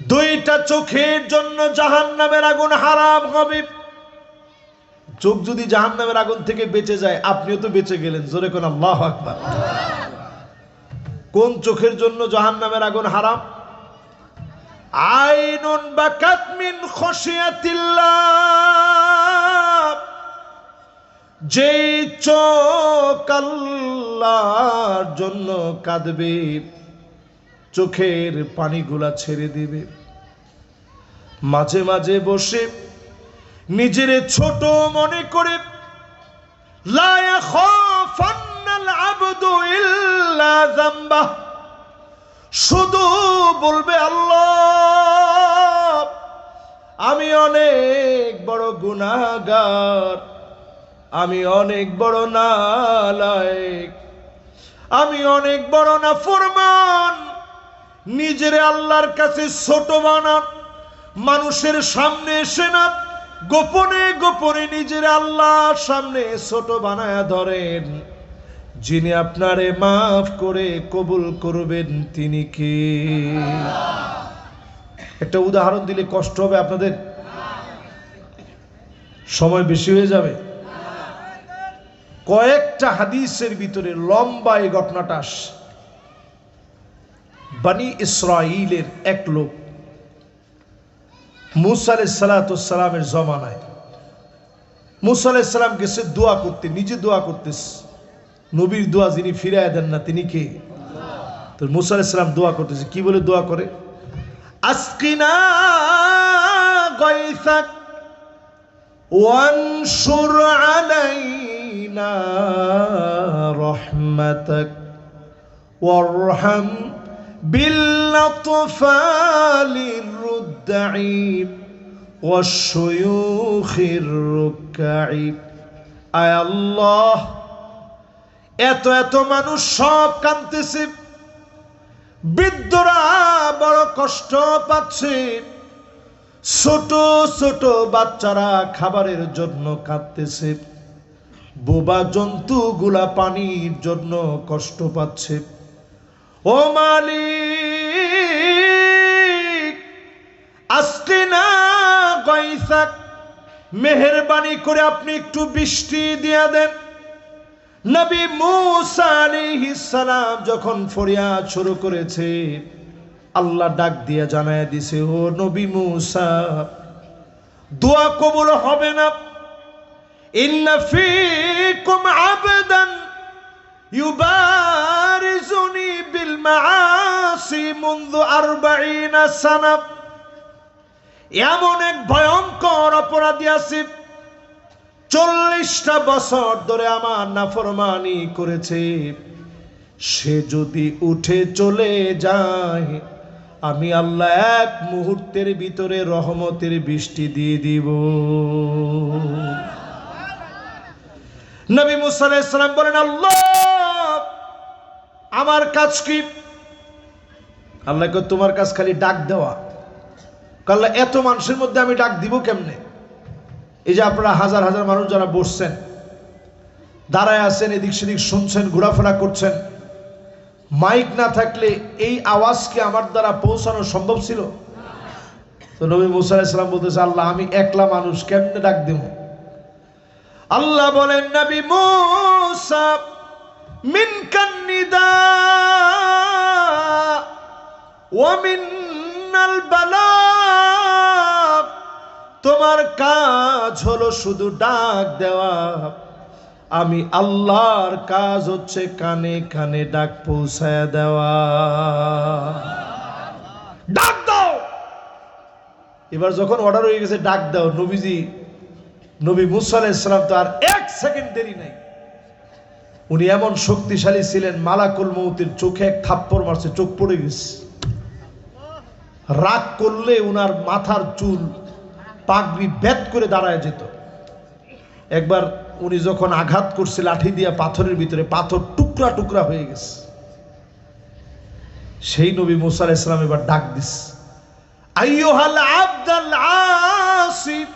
2টা চোখের জন্য জাহান্নামের আগুন হারাম হবে। চোখ যদি জাহান্নামের আগুন থেকে বেঁচে যায়, আপনিও তো বেঁচে গেলেন। জোরে কোন আল্লাহু আকবার। কোন চোখের জন্য জাহান্নামের আগুন হারাম? আইনুন বাকাত মিন খশিয়াতিল্লাহ, যেই চোখ আল্লাহর জন্য কাঁদবে, চোখের পানিগুলা ছেড়ে দিবে। মাঝে মাঝে বসে নিজেরে ছোট মনে করে, লা ইয়াখাফান্নাল আবদু ইল্লা যামবাহ, শুধু বলবে আল্লাহ আমি অনেক বড় গুনাহগার, আমি অনেক বড় নালায়েক, আমি অনেক বড় নাফরমান। নিজেরে আল্লাহর কাছে ছোট বানান, মানুষের সামনে এসে না, গোপনে গোপনে নিজের আল্লাহর সামনে ছোট বানায়া ধরেন। যিনি আপনারে মাফ করে কবুল করবেন তিনি কে? একটা উদাহরণ দিলে কষ্ট হবে আপনাদের, সময় বেশি হয়ে যাবে। কয়েকটা হাদিসের ভিতরে লম্বা এই ঘটনাটা আসে। বনি ইসরাইলের এক লোক মুসা আলাইহিস সালামের জমানায়, মুসা আলাইহিস সালাম গেছে দোয়া করতে, নিজে দোয়া করতেছে। নবীর দোয়া যিনি ফিরায় দেন না তিনি কে? তো মুসা আলাইহিস সালাম দোয়া করতেছে। কি বলে দোয়া করে? আসকিনা গায়সাক ওয়ানশুর আলাইনা রাহমাতাক ওয়ারহাম বিল্লাতফালির রুদ্দাঈব ওয়াশশুয়ুখির রুকআঈব। আয় আল্লাহ, এত এত মানুষ সব কাঁদতেছে, বৃদ্ধরা বড় কষ্ট পাচ্ছে, ছোট ছোট বাচ্চারা খাবারের জন্য কাঁদতেছে, বোবা জন্তুগুলা পানির জন্য কষ্ট পাচ্ছে। ও মালিক, আসকিনা গায়সাক, মেহেরবানি করে আপনি একটু বৃষ্টি দিয়া দেন। নবী মুসা আলাইহিস সালাম যখন ফরিয়াদ শুরু করেছে, আল্লাহ ডাক দিয়ে জানায় দিছে, ও নবী মুসা, দোয়া কবুল হবে না। ইন্না ফীকুম আবদান ইউবারিজুনি বিল মাআসি মুনযু 40 সানা। এমন এক ভয়ঙ্কর অপরাধী আছে, 40টা বছর ধরে আমার নাফরমানি করেছে, সে যদি উঠে চলে যায় আমি আল্লাহ এক মুহূর্তের ভিতরে রহমতের বৃষ্টি দিয়ে দিব। নবী মুসা আলাইহিস সালাম বলেন, আল্লাহ আমার কাজ কি? আল্লাহ কয় তোমার কাজ খালি ডাক দেওয়া। আল্লাহ এত মানুষের মধ্যে আমি ডাক দিব কেমনে? এই যে আপনারা হাজার হাজার মানুষ যারা বসছেন, দাঁড়ায় আছেন, এদিক সেদিক শুনছেন, ঘোরাফেরা করছেন, মাইক না থাকলে এই আওয়াজ কি আমার দ্বারা পৌঁছানো সম্ভব ছিল? তো নবী মুসা আলাইহিস সালাম বলতেছে, আল্লাহ আমি একলা মানুষ, কেমনে ডাক দেব? আল্লাহ বলেন, নবী মুসা মিনকান নিদা ওয়া মিনাল বালাগ, তোমার কাজ হলো শুধু ডাক দেওয়া, আমি আল্লাহর কাজ হচ্ছে কানে কানে ডাক পৌঁছায় দেওয়া। ডাক দাও। এবার যখন অর্ডার হয়ে গেছে ডাক দাও, নবী মুসা আলাইহিস সালাম তো আর 1 সেকেন্ড দেরি নাই। উনি এমন শক্তিশালী ছিলেন, মালাকুল মউতের চোখে এক থাপ্পড় মারছে, চোখ পড়ে গেছে। রাগ করলে উনার মাথার চুল পাগড়ি বেত করে দাঁড়ায় যেত। একবার উনি যখন আঘাত করছে লাঠি দিয়া পাথরের ভিতরে, পাথর টুকরা টুকরা হয়ে গেছে। সেই নবী মুসা আলাইহিস সালাম এবার ডাক দিস, আইয়ুহাল আবদাল আসিফ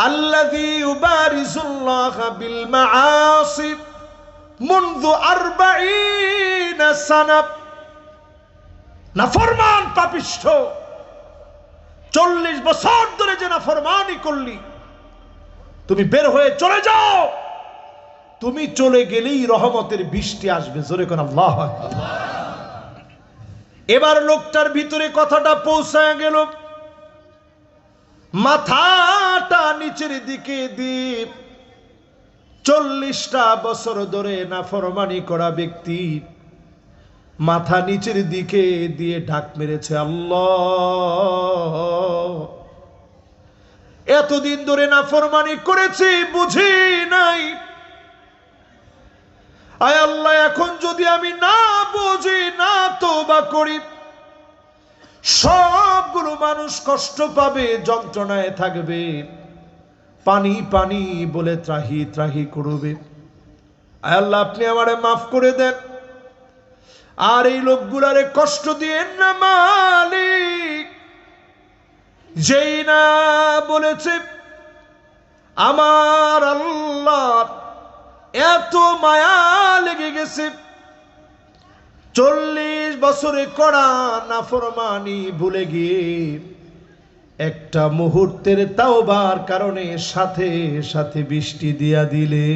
আল্লাযী ইউবারিজুল্লাহ বিল মাআসি মুনযু 40 সানা। নাফরমান পাপিষ্ঠ, 40 বছর ধরে যে নাফরমানি করলি, তুমি বের হয়ে চলে যাও। তুমি চলে গেলেই রহমতের বৃষ্টি আসবে। জোরে কোন আল্লাহু আকবার। এবার লোকটার ভিতরে কথাটা পৌঁছায় গেল, মাথাটা নিচের দিকে দিয়ে 40টা বছর ধরে নাফরমানি করা ব্যক্তি মাথা নিচের দিকে দিয়ে ঢাক মেরেছে, আল্লাহ এতদিন ধরে নাফরমানি করেছি, বুঝি নাই, আয় আল্লাহ এখন যদি আমি না বুঝি, না তওবা করি, সবগুলো মানুষ কষ্ট পাবে, যন্ত্রণায় থাকবে, পানি পানি বলে ত্রাহি ত্রাহি করবে। আয় আল্লাহ আপনি আমারে মাফ করে দেন, আর এই লোকগুলারে কষ্ট দিয়েন না মালিক। যেই না বলেছে আমার আল্লাহ এত মায়া লেগে গেছে, 40 বছরে করা নাফরমানি ভুলে গিয়ে একটা মুহূর্তের তাওবার কারণে সাথে সাথে বৃষ্টি দিয়া দিলে।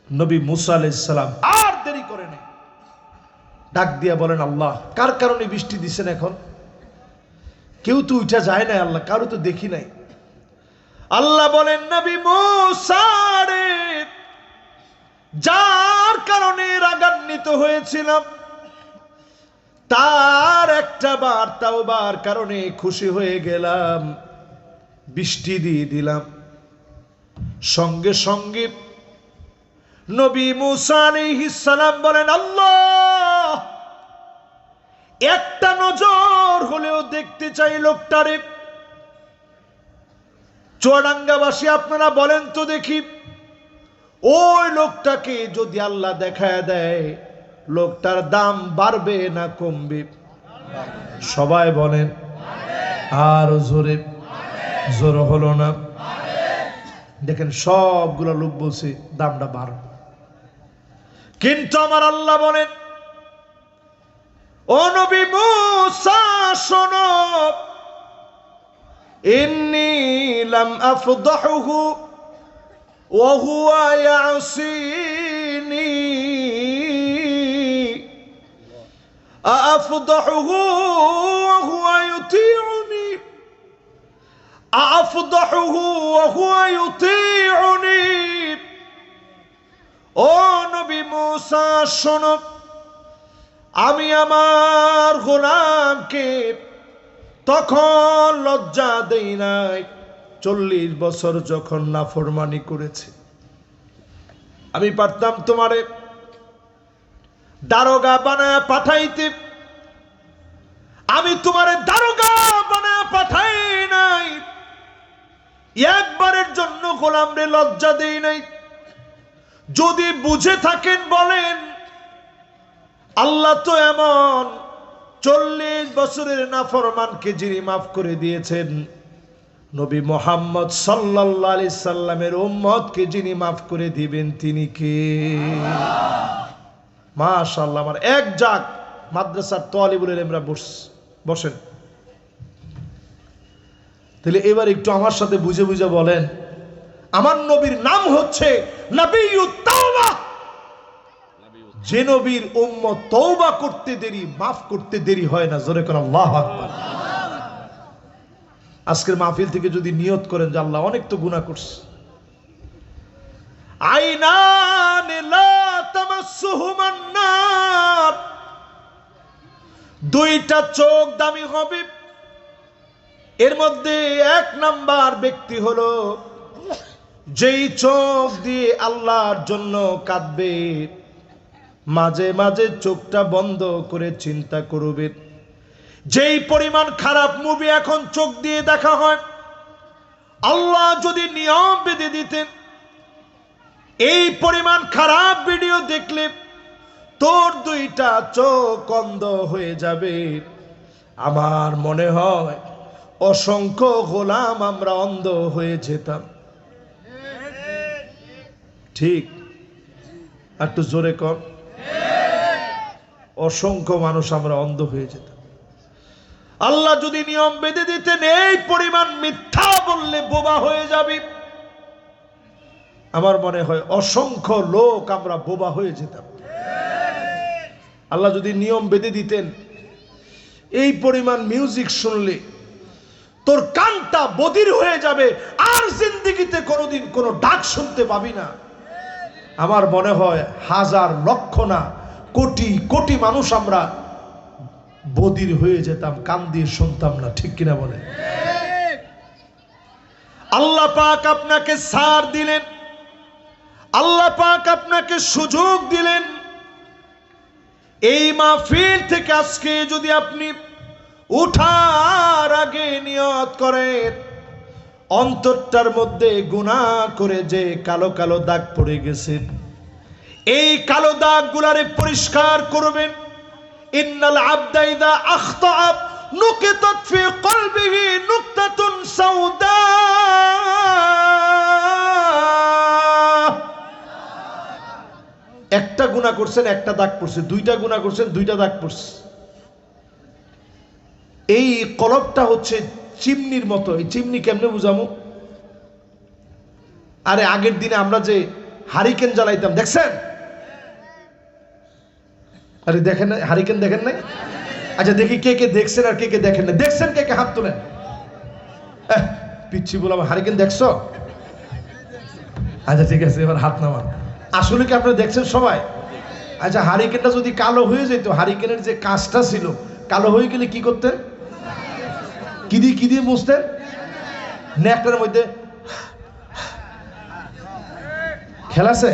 নবী মুসা আলাইহিস সালাম আর দেরি করে নাই, ডাক দিয়া বলেন, আল্লাহ কার কারণে বৃষ্টি দিছেন? এখন কেউ তো উঠা যায় না আল্লাহ, কারো তো দেখি নাই। আল্লাহ বলেন, নবী মুসা রে, যার কারণে রাগান্বিত হয়েছিলাম তার একটা বার তাওবার কারণে খুশি হয়ে গেলাম, বৃষ্টি দিয়ে দিলাম। সঙ্গে সঙ্গে নবী মুসা আলাইহিস সালাম বলেন, আল্লাহ একটা নজর হলেও দেখতে চাই লোকটারে। চুয়াডাঙ্গাবাসী আপনারা বলেন তো দেখি, ওই লোকটাকে যদি আল্লাহ দেখায় দেয়, লোকটার দাম বাড়বে না কমবে? সবাই বলেন আর জোরে। জোর হলো না। দেখেন সবগুলো লোক বলছে দামটা বাড়বে, কিন্তু আমার আল্লাহ বলেন, ও নবী মুসা শোনো, ইন্নী লাম আফদাহুহু ওয়া হুয়া ইয়াসিনি আফদাহুহু ওয়া হুয়া ইউতিউনি আফদাহুহু ওয়া হুয়া ইউতিউনি। ও নবী মুসা শোনো, আমি আমার গোলামকে তখন লজ্জা দেই নাই। 40 বছর যখন নাফরমানি করেছে, আমি পারতাম তোমারে দারোগা বানায় পাঠাইতে, আমি তোমারে দারোগা বানায় পাঠাই নাই। একবারের জন্য গোলামরে লজ্জা দেই নাই। যদি বুঝে থাকেন বলেন, আল্লাহ তো এমন 40 বছরের নাফরমানকে যিনি মাফ করে দিয়েছেন, নবী মুহাম্মদ সাল্লাল্লাহু আলাইহি সাল্লামের উম্মতকে যিনি মাফ করে দিবেন তিনি কে? মাশাআল্লাহ। আমার এক যাক মাদ্রাসার তালিবুল ইলমরা বসেন। তাহলে এবার একটু আমার সাথে বুঝে বুঝে বলেন, আমার নবীর নাম হচ্ছে নবিয়্যুত তাওবা। যে নবীর উম্মত তওবা করতে দেরি, মাফ করতে দেরি হয় না। জোরে কোন আল্লাহু আকবার। আজকের মাহফিল থেকে যদি নিয়ত করেন যে আল্লাহ অনেক তো গুনাহ করছি, আইনান লা তামাসসুহুমান নার, দুইটা চোখ দামি হবে। এর মধ্যে 1 নাম্বার ব্যক্তি হলো যেই চোখ দিয়ে আল্লাহর জন্য কাঁদবে, মাঝে মাঝে চোখটা বন্ধ করে চিন্তা করবে। যেই পরিমাণ খারাপ মুভি এখন চোখ দিয়ে দেখা হয়, আল্লাহ যদি নিয়ম বেঁধে দিতেন, এই পরিমাণ খারাপ ভিডিও দেখলে তোর 2টা চোখ অন্ধ হয়ে যাবে। আমার মনে হয় অসংখ্য গোলাম আমরা অন্ধ হয়ে যেতাম। ঠিক? একটু জোরে কর। অসংখ্য মানুষ আমরা অন্ধ হয়ে যেতাম। আল্লাহ যদি নিয়ম বেঁধে দিতেন এই পরিমাণ মিথ্যা বললে বোবা হয়ে যাবে, আমার মনে হয় অসংখ্য লোক আমরা বোবা হয়ে যেতাম। আল্লাহ যদি নিয়ম বেঁধে দিতেন এই পরিমাণ মিউজিক শুনলে তোর কানটা বধির হয়ে যাবে, আর জিন্দেগিতে কোনোদিন কোনো ডাক শুনতে পাবি না, আমার মনে হয় হাজার লক্ষ না কোটি কোটি মানুষ আমরা বধির হয়ে যেতাম, কান দিয়ে শুনতাম না। ঠিক কিনা বলে? আল্লাহ পাক আপনাকে ছাড় দিলেন, আল্লাহ পাক আপনাকে সুযোগ দিলেন। এই মাহফিল থেকে আজকে যদি আপনি উঠার আগে নিয়ত করেন, অন্তরটার মধ্যে গুনাহ করে যে কালো কালো দাগ পড়ে গেছে, এই কালো দাগ গুলারে পরিষ্কার করবেন। ইন্নাল আবদা ইযা আখতা নুকিতাত ফি কলবিহি নুকতাতুন সাউদা। একটা গুনাহ করছেন, একটা দাগ পড়ছে, 2টা গুনাহ করছেন, 2টা দাগ পড়ছে। এই কলবটা হচ্ছে চিমনির মতো। এই চিমনি কেমনে বুঝামু? আরে আগের দিনে আমরা যে হারিকেন জ্বালাইতাম দেখছেন? আরে দেখেন না, হারিকেন দেখেন নাই? আচ্ছা দেখি কে কে দেখছেন আর কে কে দেখেন না। দেখছেন কে কে? হাত তোলেন। পিচ্ছি বললাম, হারিকেন দেখছো? আচ্ছা ঠিক আছে, এবার হাত নামান। আসলে কি আপনারা দেখছেন সবাই? আচ্ছা হারিকেনটা যদি কালো হয়ে যেত, হারিকেনের যে কাঁচটা ছিল কালো হয়ে গেলে কি করতেন? কি দিয়ে মুছতেন? নেকটার মধ্যে খেলাছে।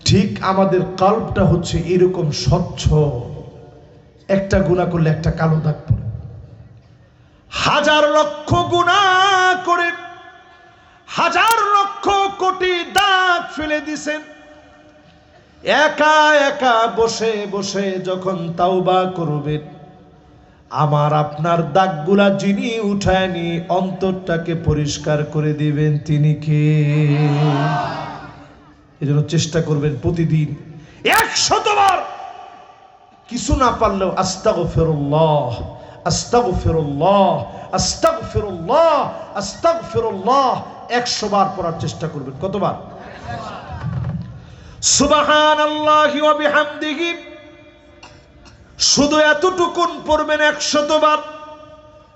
ঠিক আমাদের কলবটা হচ্ছে এরকম স্বচ্ছ। একটা গুনাহ করলে একটা কালো দাগ পড়ে। হাজার লক্ষ গুনাহ করে হাজার লক্ষ কোটি দাগ ফেলে দিছেন। একা একা বসে বসে যখন তাওবা করবেন, আমার আপনার দাগগুলা যিনি উঠায় নি অন্তরটাকে পরিষ্কার করে দিবেন তিনি কে? এজন্য চেষ্টা করবেন প্রতিদিন 100 বার, কিছু না পারলেও আস্তাগফিরুল্লাহ আস্তাগফিরুল্লাহ আস্তাগফিরুল্লাহ আস্তাগফিরুল্লাহ 100 বার পড়ার চেষ্টা করবেন। কতবার? সুবহানাল্লাহি ওয়া বিহামদিহি, শুধু এতটুকুন পড়বেন 100 বার।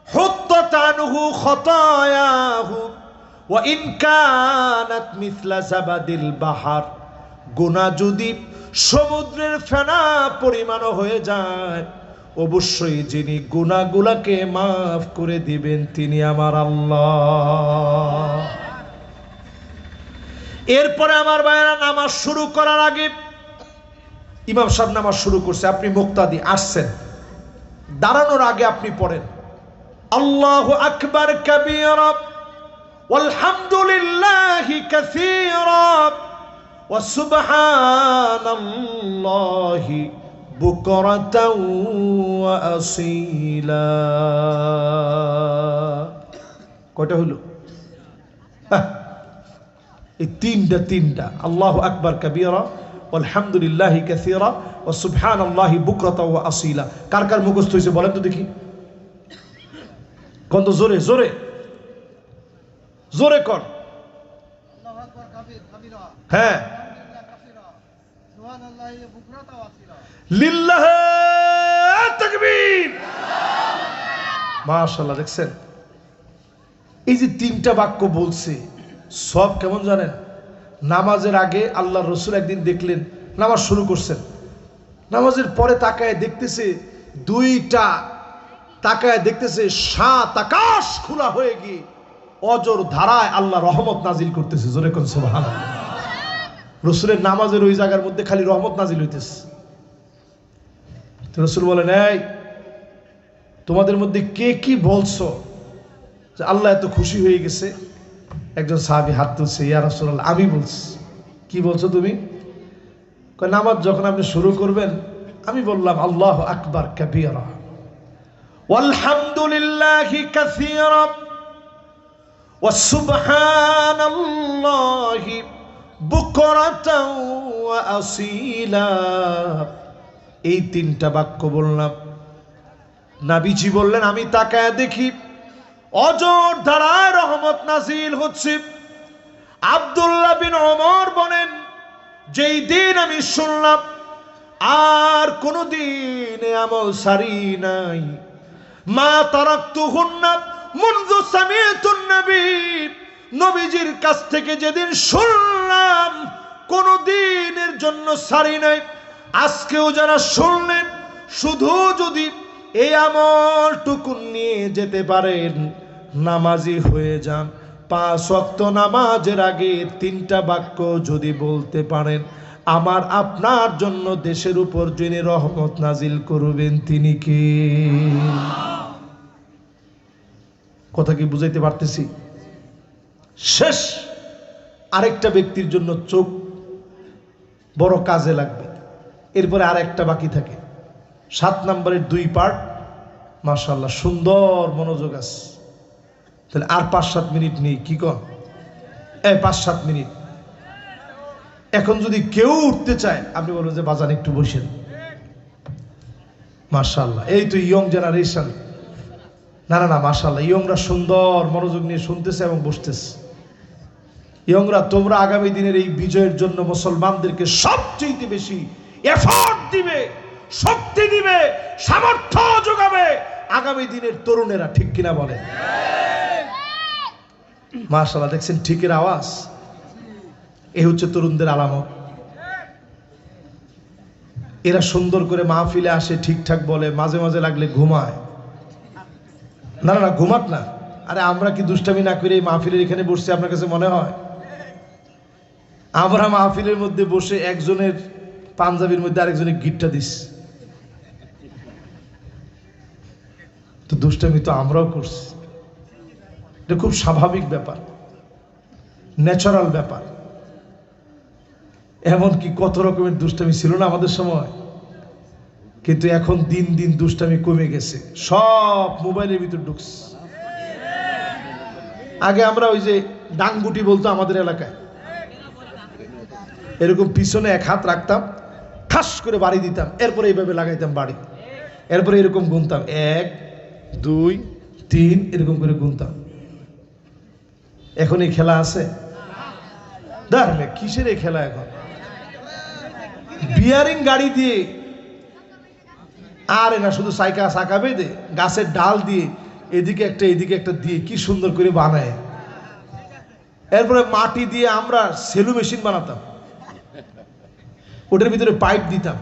হুত্তাত আনহু খতায়াহু ওয়া ইন কানাত মিছলা জাবাদিল বাহার, গুনাহ যদি সমুদ্রের ফেনা পরিমাণ হয়ে যায়, অবশ্যই যিনি গুনাহগুলোকে মাফ করে দিবেন তিনি আমার আল্লাহ। এরপরে আমার ভাইয়েরা, নামাজ শুরু করার আগে ইমাম সাহেব নামাজ শুরু করছে, আপনি মুক্তাদি আসছেন, দাঁড়ানোর আগে আপনি পড়েন আল্লাহু আকবার কাবীরা ওয়ালহামদুলিল্লাহি কাসীরা ওয়া সুবহানাল্লাহি বুকরাতাও ওয়া আসীলা। কয়টা হলো? এই তিনটা আল্লাহু আকবার কাবীরা আলহামদুলিল্লাহি কাসীরা ওয়া সুবহানাল্লাহি বুকরাতাও ওয়া আসীলা। কার কার মুখস্থ হয়েছে বলেন তো দেখি, কোন তো জোরে জোরে জোরে কর। হ্যাঁ, লিল্লাহি তাকবীর। মাশাআল্লাহ। দেখছেন এই যে তিনটা বাক্য বলছে, সব কেমন জানেন? নামাজের আগে আল্লাহ রসুল একদিন দেখলেন, নামাজ শুরু করছেন, নামাজের পরে তাকায় দেখতেছে দুইটা, তাকায় দেখতেছে 7 আকাশ খোলা হয়ে গিয়ে অজর ধারায় আল্লাহ রহমত নাজিল করতেছে। জোরে কোন সুবহানাল্লাহ। রসুলের নামাজের ওই জায়গার মধ্যে খালি রহমত নাজিল হইতেছে। রসুল বলেন, এই তোমাদের মধ্যে কে কি বলছো যে আল্লাহ এত খুশি হয়ে গেছে? একজন সাহাবী হাত তুলছে, ইয়া রাসূলুল্লাহ আমি বলছি। কি বলছো তুমি? কয় নামাজ যখন আপনি শুরু করবেন আমি বললাম আল্লাহু আকবার কাবীরা ওয়ালহামদুলিল্লাহি কাসীরা ওয়া সুবহানাল্লাহি বুকরাতাও ওয়া আসীলা। এই তিনটা বাক্য বললাম। নবীজি বললেন, আমি তাকায় দেখি অজর ধারায় রহমত নাজিল হচ্ছে। আব্দুল্লাহ বিন ওমর বলেন, যেই দিন আমি শুনলাম আর কোনদিন আমল সারি নাই, মা তারাকতুহুন্না মুনযু সামিতুন নবী, নবীজির কাছ থেকে যেদিন শুনলাম কোনদিনের জন্য সারি নাই। আজকেও যারা শুনলেন, শুধু যদি এই আমলটুকু নিয়ে যেতে পারেন, নামাজি হয়ে যান। 5 ওয়াক্ত নামাজের আগে তিনটা বাক্য যদি বলতে পারেন, আমার আপনার জন্য দেশের উপর যিনি রহমত নাজিল করবেন তিনি কে? কথা কি বুঝাইতে পারতেছি? শেষ আরেকটা ব্যক্তির জন্য চোখ বড় কাজে লাগবে, এরপরে আর একটা বাকি থাকে। 7 নম্বরের 2 পার্ট মাশাআল্লাহ সুন্দর মনোযোগ আছে। তাহলে আর 5-7 মিনিট নেই, কি কর? 5-7 মিনিট। এখন যদি কেউ উঠতে চায় আপনি বলবেন যে বাজান একটু বসেন। মাশাআল্লাহ, এই তো ইয়ং জেনারেশন। না না না, মাশাআল্লাহ, ইয়ংরা সুন্দর মনোযোগ নিয়ে শুনতেছে এবং বসতেছে। ইয়ংরা, তোমরা আগামী দিনের এই বিজয়ের জন্য মুসলমানদেরকে সবচেয়ে বেশি এফোর্ট দিবে, শক্তি দিবে, সামর্থ্য যোগাবে আগামী দিনের তরুণেরা, ঠিক কিনা বলে? মাশাআল্লাহ, দেখছেন ঠিকের আওয়াজ? এই হচ্ছে তরুণদের আলামত। এরা সুন্দর করে মাহফিলে আসে, ঠিকঠাক বলে, মাঝে মাঝে লাগলে ঘুমায়। না না, ঘুমাক না। আরে আমরা কি দুষ্টামি না করে এই মাহফিলের এখানে বসছি আপনার কাছে মনে হয়? আমরা মাহফিলের মধ্যে বসে একজনের পাঞ্জাবির মধ্যে আরেকজনের গিটটা দিস, তো দুষ্টামি তো আমরাও করছি। এটা খুব স্বাভাবিক ব্যাপার, ন্যাচারাল ব্যাপার। এমনকি কত রকমের দুষ্টামি ছিল না আমাদের সময়, কিন্তু এখন দিন দিন দুষ্টামি কমে গেছে, সব মোবাইলের ভিতর ঢুকছে। আগে আমরা ওই যে ডাংগুটি বলতো আমাদের এলাকায়, এরকম পিছনে 1 হাত রাখতাম, ঠাস করে বাড়ি দিতাম, এরপরে এইভাবে লাগাইতাম বাড়ি, এরপরে এরকম গুনতাম 1 2 3 এরকম করে গুনতাম। এখন এই খেলা আছে? দেখলে কিসের এই খেলা? এখন বিয়ারিং গাড়ি দিয়ে, আরে না, শুধু সাইকা সাকা বেঁধে গাছের ডাল দিয়ে এদিকে একটা এদিকে একটা দিয়ে কি সুন্দর করে বানায়। এরপরে মাটি দিয়ে আমরা সেলু মেশিন বানাতাম, ওটার ভিতরে পাইপ দিতাম।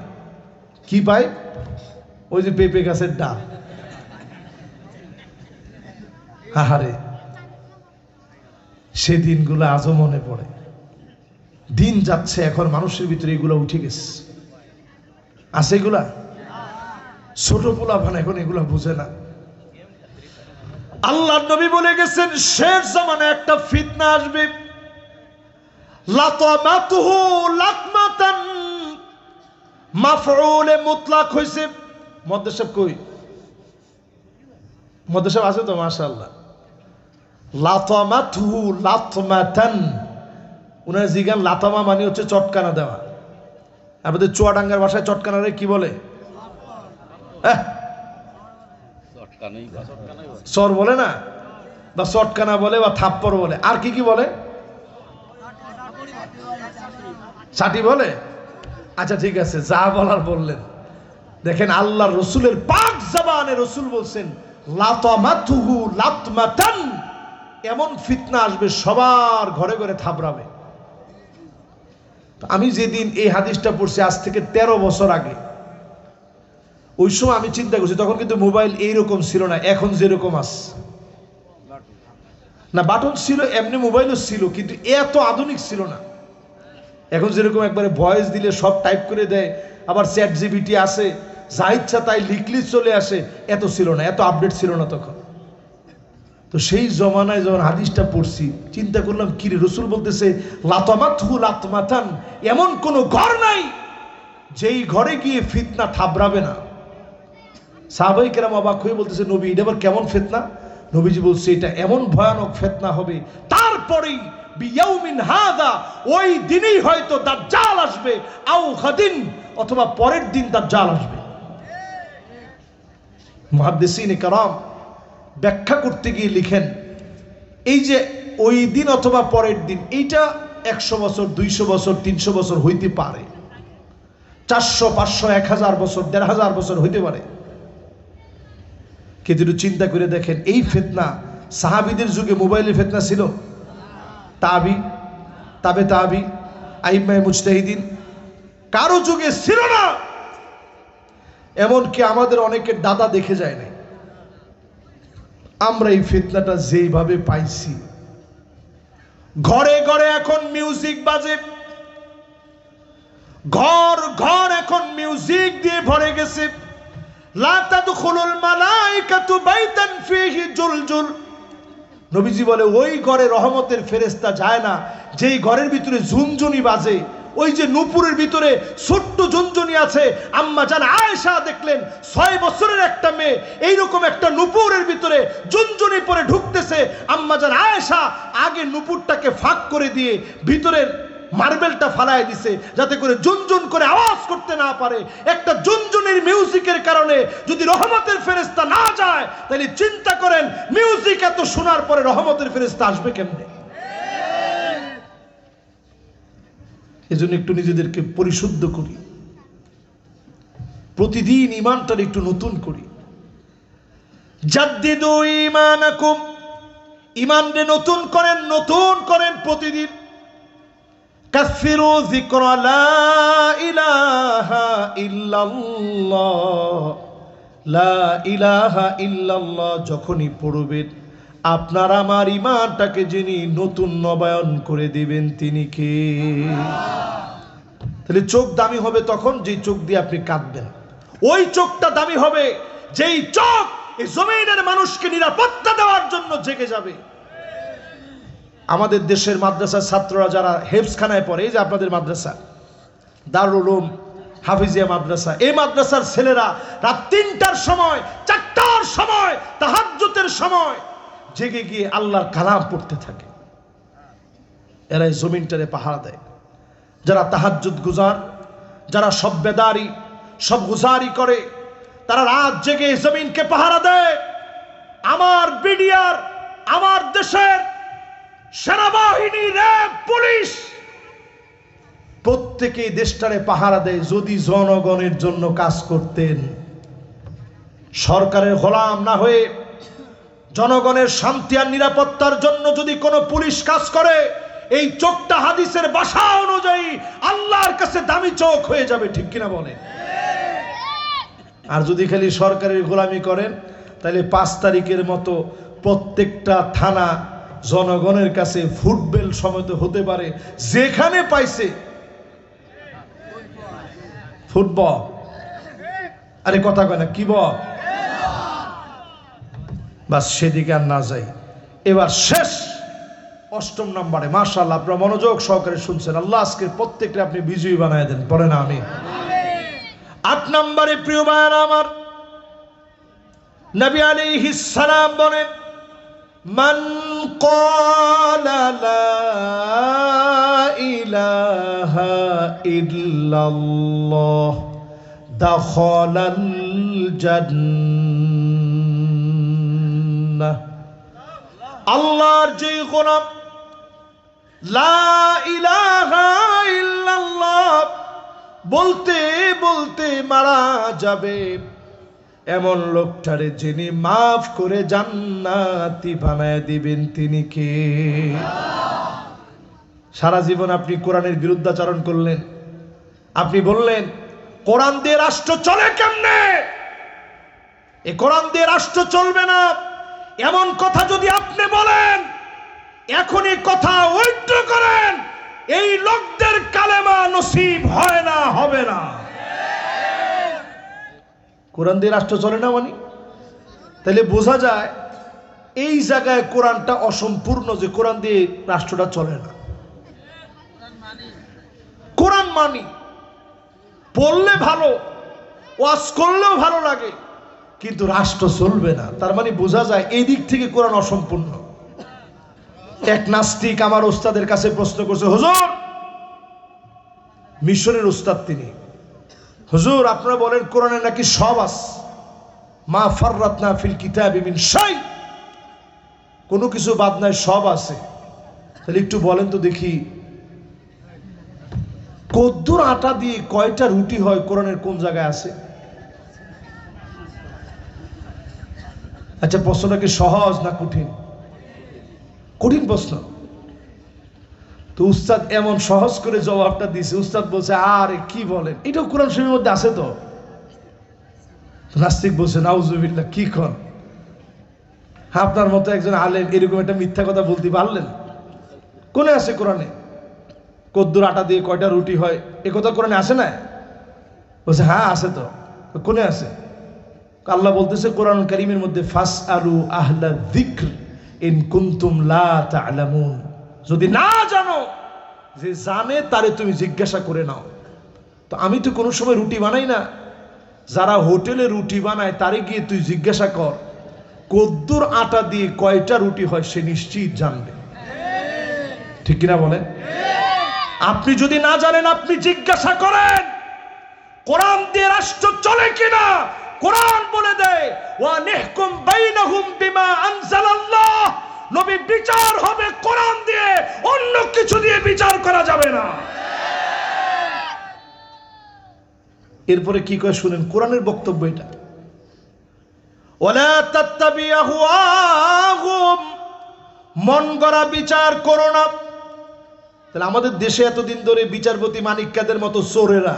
কি পাইপ? ওই যে পেঁপে গাছের ডাল। আহারে, সে দিনগুলো আজও মনে পড়ে। দিন যাচ্ছে, এখন মানুষের ভিতরে এগুলো উঠে গেছে। আছে এগুলা? ছোট পোলাপান এখন এগুলা বুঝে না। আল্লাহর নবী বলে গেছেন শেষ জামানায় একটা ফিতনা আসবে, লাতামাতুহু লাকমাতান, মাফউলে মুতলাক হইছে। মদ্দেশব কই? মদ্দেশব আছে তো? মাশাআল্লাহ। লাতামাতুহু লাতমাতান, উনার জিগান লাতামা মানে হচ্ছে চটকানা দেওয়া। আমাদের চুয়াডাঙ্গার ভাষায় চটকানারে কি বলে? চর বলে না, বা চটকানা বলে, বা থাপ্পড় বলে। আর কি কি বলে? ছাটি বলে। আচ্ছা ঠিক আছে, যা বলার বললেন। দেখেন আল্লাহর রসুলের পাক জবানে রসুল বলছেন লাতামাতুহু লাতমাতান, এমন ফিতনা আসবে সবার ঘরে ঘরে থাবড়াবে। আমি যেদিন এই হাদিসটা পড়ছি আজ থেকে 13 বছর আগে, ওই সময় আমি চিন্তা করছি, তখন কিন্তু মোবাইল এইরকম ছিল না এখন যেরকম আছে। না, বাটন ছিল, এমনি মোবাইলও ছিল, কিন্তু এত আধুনিক ছিল না। এখন যেরকম একবারে ভয়েস দিলে সব টাইপ করে দেয়, আবার চ্যাট জিপিটি আছে, যা ইচ্ছা তাই লিখলি চলে আসে, এত ছিল না, এত আপডেট ছিল না তখন। তো সেই জমানায় যখন হাদিসটা পড়ছি চিন্তা করলাম, কি রে, রসুল বলতেছে লাতামাতহু লাতমাতান, এমন কোন ঘর নাই যেই ঘরে গিয়ে ফিতনা থাবড়াবে না। সাহাবায়ে কেরাম অবাক হয়ে বলতেছে, নবী এটা আবার কেমন ফিতনা? নবীজি বলছে এটা এমন ভয়ানক ফিতনা হবে, তারপরেই বিয়াউমিন হাদা, ওই দিনই হয়তো দাজ্জাল আসবে, আও গাদিন, অথবা পরের দিন দাজ্জাল আসবে। মুহাদ্দিসিনে কেরাম ব্যাখ্যা করতে গিয়ে লিখেন, এই যে ওই দিন অথবা পরের দিন, এইটা 100 বছর, 200 বছর, 300 বছর হইতে পারে, 400, 500, 1000 বছর, 1500 বছর হইতে পারে। কিন্তু চিন্তা করে দেখেন, এই ফিতনা সাহাবীদের যুগে মোবাইলের ফিতনা ছিল? তাবি, তাবে তাবি, আইম্মায়ে মুজতাহিদিন কারো যুগে ছিল না। এমনকি আমাদের অনেকের দাদা দেখে যায় নাই। আমরা এই ফিতনাটা যেইভাবে পাইছি, ঘরে ঘরে এখন মিউজিক বাজে, ঘর ঘর এখন মিউজিক দিয়ে ভরে গেছে। লা তাদখুলুল মালাইকাতু বাইতান ফীহি জুলজুল, নবীজি বলে ওই ঘরে রহমতের ফেরেশতা যায় না যেই ঘরের ভিতরে ঝুনঝুনি বাজে। ওই যে নূপুরের ভিতরে ছোট্ট ঝুনঝুনি আছে, আম্মা জান আয়েশা দেখলেন 6 বছরের একটা মেয়ে এইরকম একটা নূপুরের ভিতরে ঝুনঝুনি পরে ঢুকতেছে। আম্মা জান আয়েশা আগে নূপুরটাকে ফাঁক করে দিয়ে ভিতরের মার্বেলটা ফালায় দিছে যাতে করে ঝুনঝুন করে আওয়াজ করতে না পারে। একটা ঝুনঝুনির মিউজিকের কারণে যদি রহমতের ফেরেশতা না যায়, তাহলে চিন্তা করেন মিউজিক এত শোনার পরে রহমতের ফেরেশতা আসবে কেমনে? এজন্য একটু নিজেদেরকে পরিশুদ্ধ করি, প্রতিদিন ঈমানটার একটু নতুন করি। জাদ্দিদু ঈমানাকুম, ঈমানকে নতুন করেন, নতুন করেন প্রতিদিন। কাসসিরু যিকরা লা ইলাহা ইল্লাল্লাহ, লা ইলাহা ইল্লাল্লাহ যখনই পড়বেন, আপনার আমার ঈমানটাকে যিনি নতুন নবায়ন করে দিবেন তিনি কে? তাহলে চোখ দামি হবে তখন যেই চোখ দিয়ে আপনি কাঁদবেন। ওই চোখটা দামি হবে যেই চোখ এই জমিনের মানুষকে নিরাপত্তা দেওয়ার জন্য জেগে যাবে। আমাদের দেশের মাদ্রাসার ছাত্ররা যারা হেফজখানায় পড়ে, এই যে আপনাদের মাদ্রাসা দারুল উলুম হাফিজিয়া মাদ্রাসা, এই মাদ্রাসার ছেলেরা রাত 3টার সময়, 4টার সময়, তাহাজ্জুদের সময় জেগে গিয়ে আল্লাহর কালাম পড়তে থাকে। এরাই জমিনটারে পাহারা দেয়। যারা তাহাজ্জুদ গুজার, যারা সব বেদারি, সব গুজারি করে, তারা রাত জেগে জমিনকে পাহারা দেয়। আমার বিডিআর, আমার দেশের সেনাবাহিনী, র্যাব, পুলিশ প্রত্যেকেই দেশটারে পাহারা দেয়। যদি জনগণের জন্য কাজ করতেন, সরকারের গোলাম না হয়ে জনগণের শান্তি আর নিরাপত্তার জন্য যদি কোনো পুলিশ কাজ করে, এই চোখটা হাদিসের ভাষা অনুযায়ী আল্লাহর কাছে দামি চোখ হয়ে যাবে। ঠিক কিনা বলে? আর যদি খালি সরকারের গোলামি করেন তাহলে 5 তারিখের মতো প্রত্যেকটা থানা জনগণের কাছে ফুটবল সমেত হতে পারে, যেখানে পাইছে ফুটবল। আরে কথা কয় না, কি বল? বাস সেদিকে আর না যাই। এবার শেষ 8ম নম্বরে, মাশাআল্লাহ আপনারা মনোযোগ সহকারে শুনছেন, আল্লাহ আজকে প্রত্যেকটা আপনি বিজয়ী বানায় দেন, পড়ে না আমি। 8 নম্বরে প্রিয় ভাইরা আমার, নবী আলাইহিস সালাম বলেন, মান ক্বালা লা ইলাহা ইল্লাল্লাহ দাখালাল জান্নাহ। আল্লাহর যে গোলাম লা ইলাহা ইল্লাল্লাহ বলতে বলতে মারা যাবে, এমন লোকটারে যিনি মাফ করে জান্নাতি বানায় দিবেন, তিনি কে? সারা জীবন আপনি কোরআনের বিরুদ্ধাচরণ করলেন, আপনি বললেন কোরআন দিয়ে রাষ্ট্র চলে কেমনে, এই কোরআন দিয়ে রাষ্ট্র চলবে না, এমন কথা যদি আপনি বলেন, এখন এই কথা উল্টো করেন, এই লোকদের কালেমা নসিব হয় না, হবে না। কোরআন দিয়ে রাষ্ট্র চলে না মানে তাহলে বোঝা যায় এই জায়গায় কোরআনটা অসম্পূর্ণ, যে কোরআন দিয়ে রাষ্ট্রটা চলে না। কোরআন মানি, পড়লে ভালো, ওয়াজ করলেও ভালো লাগে, কিন্তু রাষ্ট্র চলবে না, তার মানে বোঝা যায় এই দিক থেকে কোরআন অসম্পূর্ণ। এক নাস্তিক আমার ওস্তাদের কাছে প্রশ্ন করছে, হুজুর, মিশরের ওস্তাদ তিনি, হুজুর আপনারা বলেন কোরআনে নাকি সব আছে, মা ফাররাতনা ফিল কিতাবি মিন শাই, কোনো কিছু বাদ নাই, সব আছে, তাহলে একটু বলেন তো দেখি কদ্দুর আটা দিয়ে কয়টা রুটি হয় কোরআনের কোন জায়গায় আছে? আচ্ছা প্রশ্নটা কি সহজ না কঠিন? কঠিন প্রশ্ন। তো উস্তাদ এমন সহজ করে জবাবটা দিছে, উস্তাদ বলছে আরে কি বলেন, এটাও কোরআন শরীফের মধ্যে আছে তো। নাস্তিক বলছে নাউজুবিল্লাহ, কি কন, আপনার মতো একজন আলেম এরকম একটা মিথ্যা কথা বলতে পারলেন? কোনে আছে কোরআনে কদ্দুর আটা দিয়ে কয়টা রুটি হয়, এ কথা কোরআনে আসে না? বলছে হ্যাঁ আছে তো। কোনে আছে? আল্লাহ বলতেছে কোরআন কারীমের মধ্যে, ফাসআলু আহলা যিকর ইন কুনতুম লা তা'লামুন, যদি না জানো, যে জানে তারে তুমি জিজ্ঞাসা করে নাও। তো আমি তো কোনো সময় রুটি বানাই না, যারা হোটেলে রুটি বানায় তারে গিয়ে তুই জিজ্ঞাসা কর কদ্দুর আটা দিয়ে কয়টা রুটি হয়, সে নিশ্চিত জানবে, ঠিক কিনা বলেন? আপনি যদি না জানেন আপনি জিজ্ঞাসা করেন কোরআন দিয়ে রাষ্ট্র চলে কিনা। কোরআন বলে দেয় ওয়া নিহকুম বাইনাহুম বিমা আনজালাল্লাহ, নবী বিচার হবে কোরআন দিয়ে, অন্য কিছু দিয়ে বিচার করা যাবে না। এরপরে কি কয় শুনেন, কোরআনের বক্তব্য এটা, ওয়ালা তাত্তাবিআহুম, মন গড়া বিচার করো না। তাহলে আমাদের দেশে এতদিন ধরে বিচারপতি মানিক কাদের মতো চোরেরা,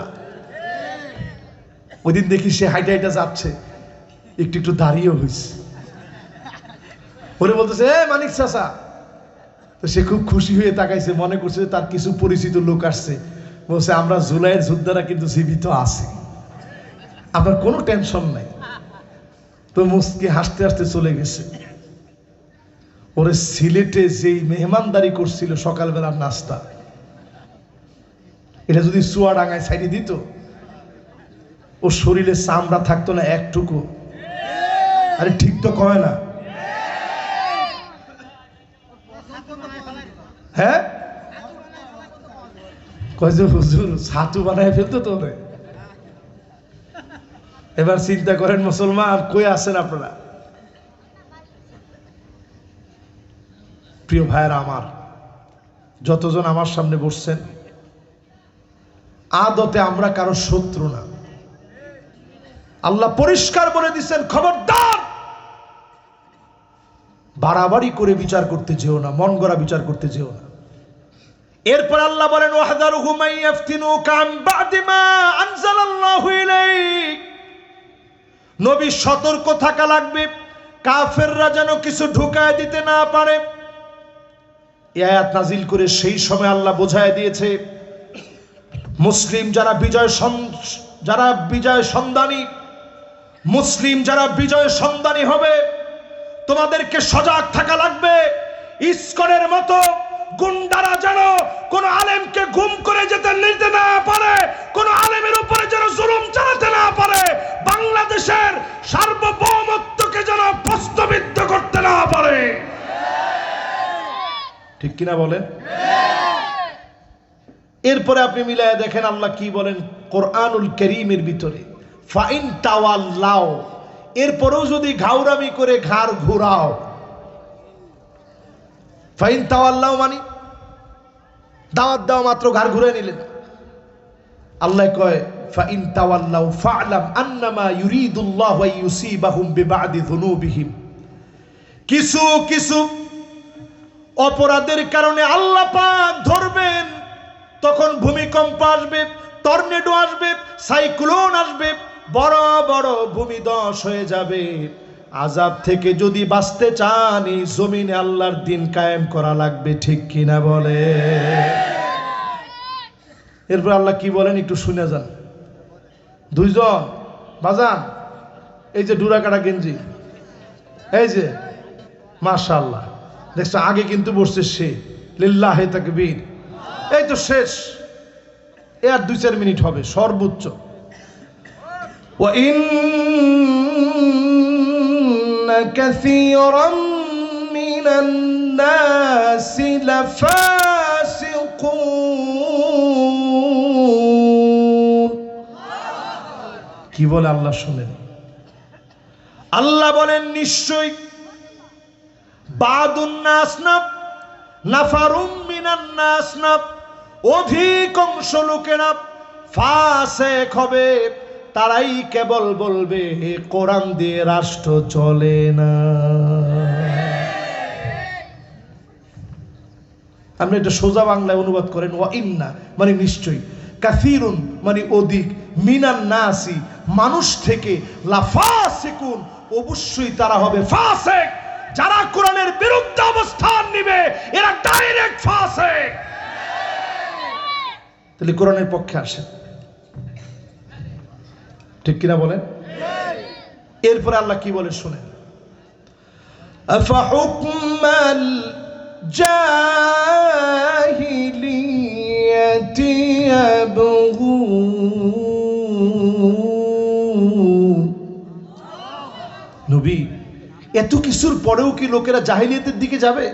ওই দিন দেখি সে হাইটা হাইটা যাচ্ছে, একটু একটু দাঁড়িয়েও হয়েছে, ওরে বলতেছে এ মানিক চাচা, তো সে খুব খুশি হয়ে তাকাইছে, মনে করছে তার কিছু পরিচিত লোক আসছে, বলছে আমরা জুলাইয়ের যোদ্ধারা কিন্তু জীবিত আছি, আপনার কোনো টেনশন নাই। তো মুস্কি হাসতে হাসতে চলে গেছে। ওরে সিলেটে যেই মেহমানদারি করছিল সকালবেলার নাস্তা, এটা যদি চুয়াডাঙ্গায় ছাইড়ে দিত, ওর শরীরে চামড়া থাকতো না একটুকু। আরে ঠিক তো কয় না? হ্যাঁ কয় যে হুজুর ছাতু বানায় ফেলতো তো। এবার চিন্তা করেন মুসলমান, কই আছেন আপনারা? প্রিয় ভাইয়েরা আমার, যতজন আমার সামনে বসছেন, আদতে আমরা কারো শত্রু না। আল্লাহ পরিষ্কার বলে দিচ্ছেন, খবরদার বাড়াবাড়ি করে বিচার করতে যেও না, মন গড়া বিচার করতে যেও না। এরপর আল্লাহ বলেন ওয়াহদারুহুম আন ইয়াফতিনুকা আন বা'দি মা আনজালাল্লাহু ইলাইক, নবী সতর্ক থাকা লাগবে, কাফেররা যেন কিছু ঢুকায় দিতে না পারে। এই আয়াত নাজিল করে সেই সময় আল্লাহ বোঝায় দিয়েছে, মুসলিম যারা বিজয় সন্ধানী, মুসলিম যারা বিজয় সন্ধানী হবে, তোমাদেরকে সজাগ থাকা লাগবে। ইসকনের মতো গুন্ডারা যেন কোন আলেমকে গুম করে নিতে না পারে, কোন আলেমের উপরে যেন জুলুম চালাতে না পারে, বাংলাদেশের সার্বভৌমত্বকে যেন প্রশ্নবিদ্ধ করতে না পারে। ঠিক কিনা বলেন? এরপরে আপনি মিলায় দেখেন আল্লাহ কি বলেন কোরআনুল কারীমের ভিতরে, ফাইন তাওয়াল্লাও, এরপরেও যদি ঘাউরামি করে ঘাড় ঘুরাও। ফাইন তাওয়াল্লাও মানে দাওয়াত দেওয়া মাত্র ঘাড় ঘুরে নিলেন। আল্লাহ কয় ফাইন তাওয়াল্লাও ফা'লাম আন্নামা ইউরিদুল্লাহু আন ইউসিবাহুম বিবাদি যুনুবিহিম। কিছু কিছু অপরাধের কারণে আল্লাহ পাক ধরবেন, তখন ভূমিকম্প আসবে, টর্নেডো আসবে, সাইক্লোন আসবে, বড় বড় ভূমিধস হয়ে যাবে। আযাব থেকে যদি বাঁচতে চান এই জমিনে আল্লাহর দ্বীন কায়েম করা লাগবে। ঠিক কিনা বলে? এরপর আল্লাহ কি বলেন একটু শুনে যান। দুইজন বাজান, এই যে ডুরা কাটা গেঞ্জি, এই যে মাশাআল্লাহ, দেখছো আগে কিন্তু বসছে সে, লিল্লাহি তাকবীর। এই তো শেষ, আর 2-4 মিনিট হবে সর্বোচ্চ। ওয়া ইন্না কাসীরাম মিনান নাসি লাফাসিকুন। কি বলে আল্লাহ শুনেন? আল্লাহ বলেন নিশ্চয়ই বাদুন নাস না নাফারুম মিনান নাস না, অধিকাংশ লোকেরা ফাসিক হবে। তারাই কেবল বলবে কোরআন দিয়ে রাষ্ট্র চলে না। আপনি এটা সোজা বাংলায় অনুবাদ করেন, ওয়া ইন্না মানে নিশ্চয়ই, কাসীরুন মানে অধিক, মিনান নাসি মানুষ থেকে, লাফাসিকুন অবশ্যই তারা হবে ফাসিক। যারা কোরআনের বিরুদ্ধে অবস্থান নিবে এরা ডাইরেক্ট ফাসিক। তাহলে কোরআনের পক্ষে আসে। ঠিক কিনা বলেন? এরপরে আল্লাহ কি বলে শুনেন, আফাহুকমাল জাহিলিয়াতি ইয়াবগুন। নবী, এত কিছুর পরেও কি লোকেরা জাহিলিয়াতের দিকে যাবে?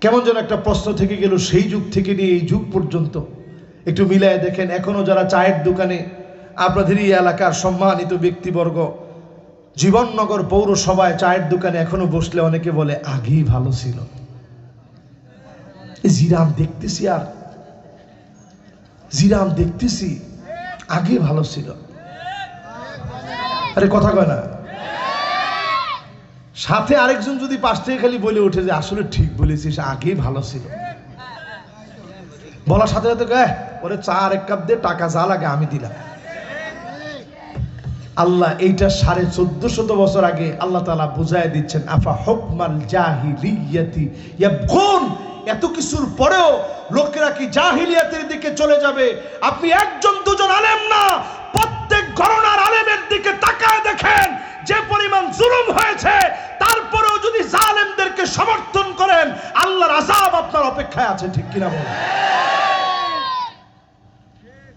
কেমন যেন একটা প্রশ্ন থেকে গেল সেই যুগ থেকে নিয়ে এই যুগ পর্যন্ত। একটু মিলায় দেখেন, এখনো যারা চায়ের দোকানে, আপনাদের এই এলাকার সম্মানিত ব্যক্তিবর্গ, জীবননগর পৌরসভায় চায়ের দোকানে এখনো বসলে অনেকে বলে আগেই ভালো ছিল। জিরাম দেখতেছি, আর জিরাম দেখতেছি, আগে ভালো ছিল। আরে কথা কয় না? সাথে আরেকজন যদি পাশ থেকে খালি বলে ওঠে যে আসলে ঠিক বলেছিস, আগেই ভালো ছিল, বলার সাথে সাথে ওরে চা আর 1 কাপ দে, টাকা যা লাগে আমি দিলাম। আল্লাহ এইটা 1450 বছর আগে আল্লাহ তাআলা বুঝায় দিচ্ছেন, আফা হুকমাল জাহিলিয়াতি ইয়াবগুন। এত কিছুর পরেও লোকেরা কি জাহিলিয়াতের দিকে চলে যাবে? আপনি 1-2 আলেম না, প্রত্যেক ঘরানার আলেমের দিকে তাকায় দেখেন, যে পরিমাণ জুলুম হয়েছে, তারপরেও যদি জালেমদেরকে সমর্থন করেন আল্লাহর আযাব আপনার অপেক্ষায় আছে। ঠিক কিনা বলেন?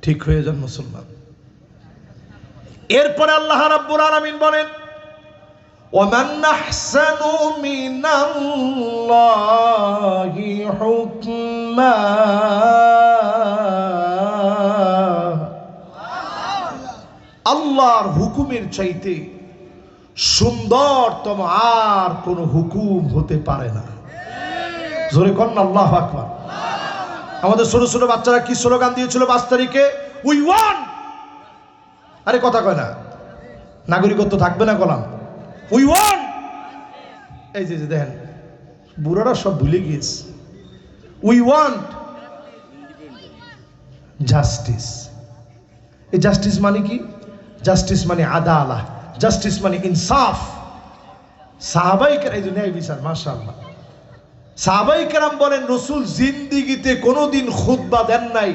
ঠিক হয়ে যান মুসলমান। এরপরে আল্লাহ রাব্বুল আলামিন বলেন, ওয়ামান আহসানু মিনাল্লাহি হুকমা। আল্লাহর হুকুমের চাইতে সুন্দরতম আর কোন হুকুম হতে পারে না। জোরে কন আল্লাহু আকবার। আমাদের ছোট ছোট বাচ্চারা কি স্লোগান দিয়েছিল 5 তারিখে? We want. আরে কথা কয় না, নাগরিকত্ব থাকবে না কলাম, উই ওয়ান্ট। এই যে দেখেন বুড়ারা সব ভুলে গিয়েছে। We want justice. এই জাস্টিস মানে কি? জাস্টিস মানে আদালা, জাস্টিস মানে ইনসাফ। সাহাবাই কেরাম, এই যে ন্যায় বিচার, মাশাআল্লাহ। সাহাবাই কেরাম বলেন রাসূল জিন্দেগিতে কোনোদিন খুতবা দেন নাই,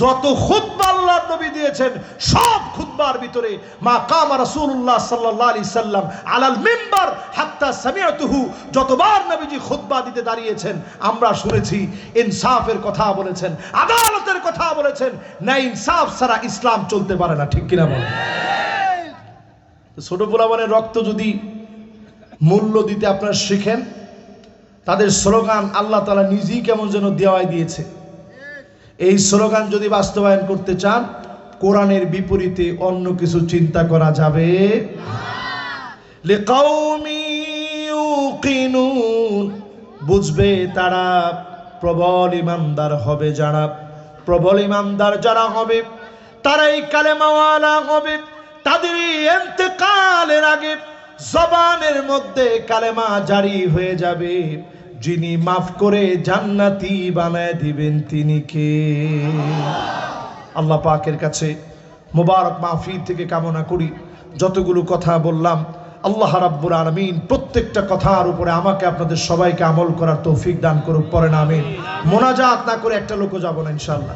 যত খুতবা আল্লাহর নবী দিয়েছেন সব খুতবার ভিতরে মা কামা রাসূলুল্লাহ সাল্লাল্লাহু আলাইহি সাল্লাম আলাল মিম্বার হাত্তা সামিআতুহু, যতবার নবীজি খুতবা দিতে দাঁড়িয়েছেন আমরা শুনেছি ইনসাফের কথা বলেছেন, আদালতের কথা বলেছেন। না ইনসাফ ছাড়া ইসলাম চলতে পারে না, ঠিক কিনা বলেন? ছোট পোলাপানের রক্ত যদি মূল্য দিতে আপনারা শিখেন, তাদের স্লোগান আল্লাহ তাআলা নিজেই কেমন যেন দেওয়াই দিয়েছে। এই স্লোগান যদি বাস্তবায়ন করতে চান, কোরআনের বিপরীতে অন্য কিছু চিন্তা করা যাবে লিকাউমি ইউকিনুন, বুঝবে তারা, প্রবল ইমানদার হবে যারা, প্রবল ইমানদার যারা হবে তারাই কালেমাওয়ালা হবে। তাদের ইন্তেকালের আগে জবানের মধ্যে কালেমা জারি হয়ে যাবে। যিনি মাফ করে জান্নাতি বানায় দিবেন তিনি কে? আল্লাহ পাকের কাছে মোবারক মাহফিল থেকে কামনা করি যতগুলো কথা বললাম আল্লাহ রাব্বুল আলামিন প্রত্যেকটা কথার উপরে আমাকে আপনাদের সবাইকে আমল করার তৌফিক দান করুক, পড়েন আমিন। মোনাজাত না করে একটা লোকও যাব না ইনশাআল্লাহ।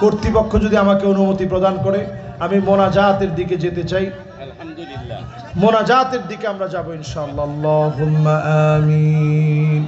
কর্তৃপক্ষ যদি আমাকে অনুমতি প্রদান করে আমি মোনাজাতের দিকে যেতে চাই। আলহামদুলিল্লাহ, মোনাজাতের দিকে আমরা যাব ইনশাআল্লাহ। আল্লাহুম্মা আমিন।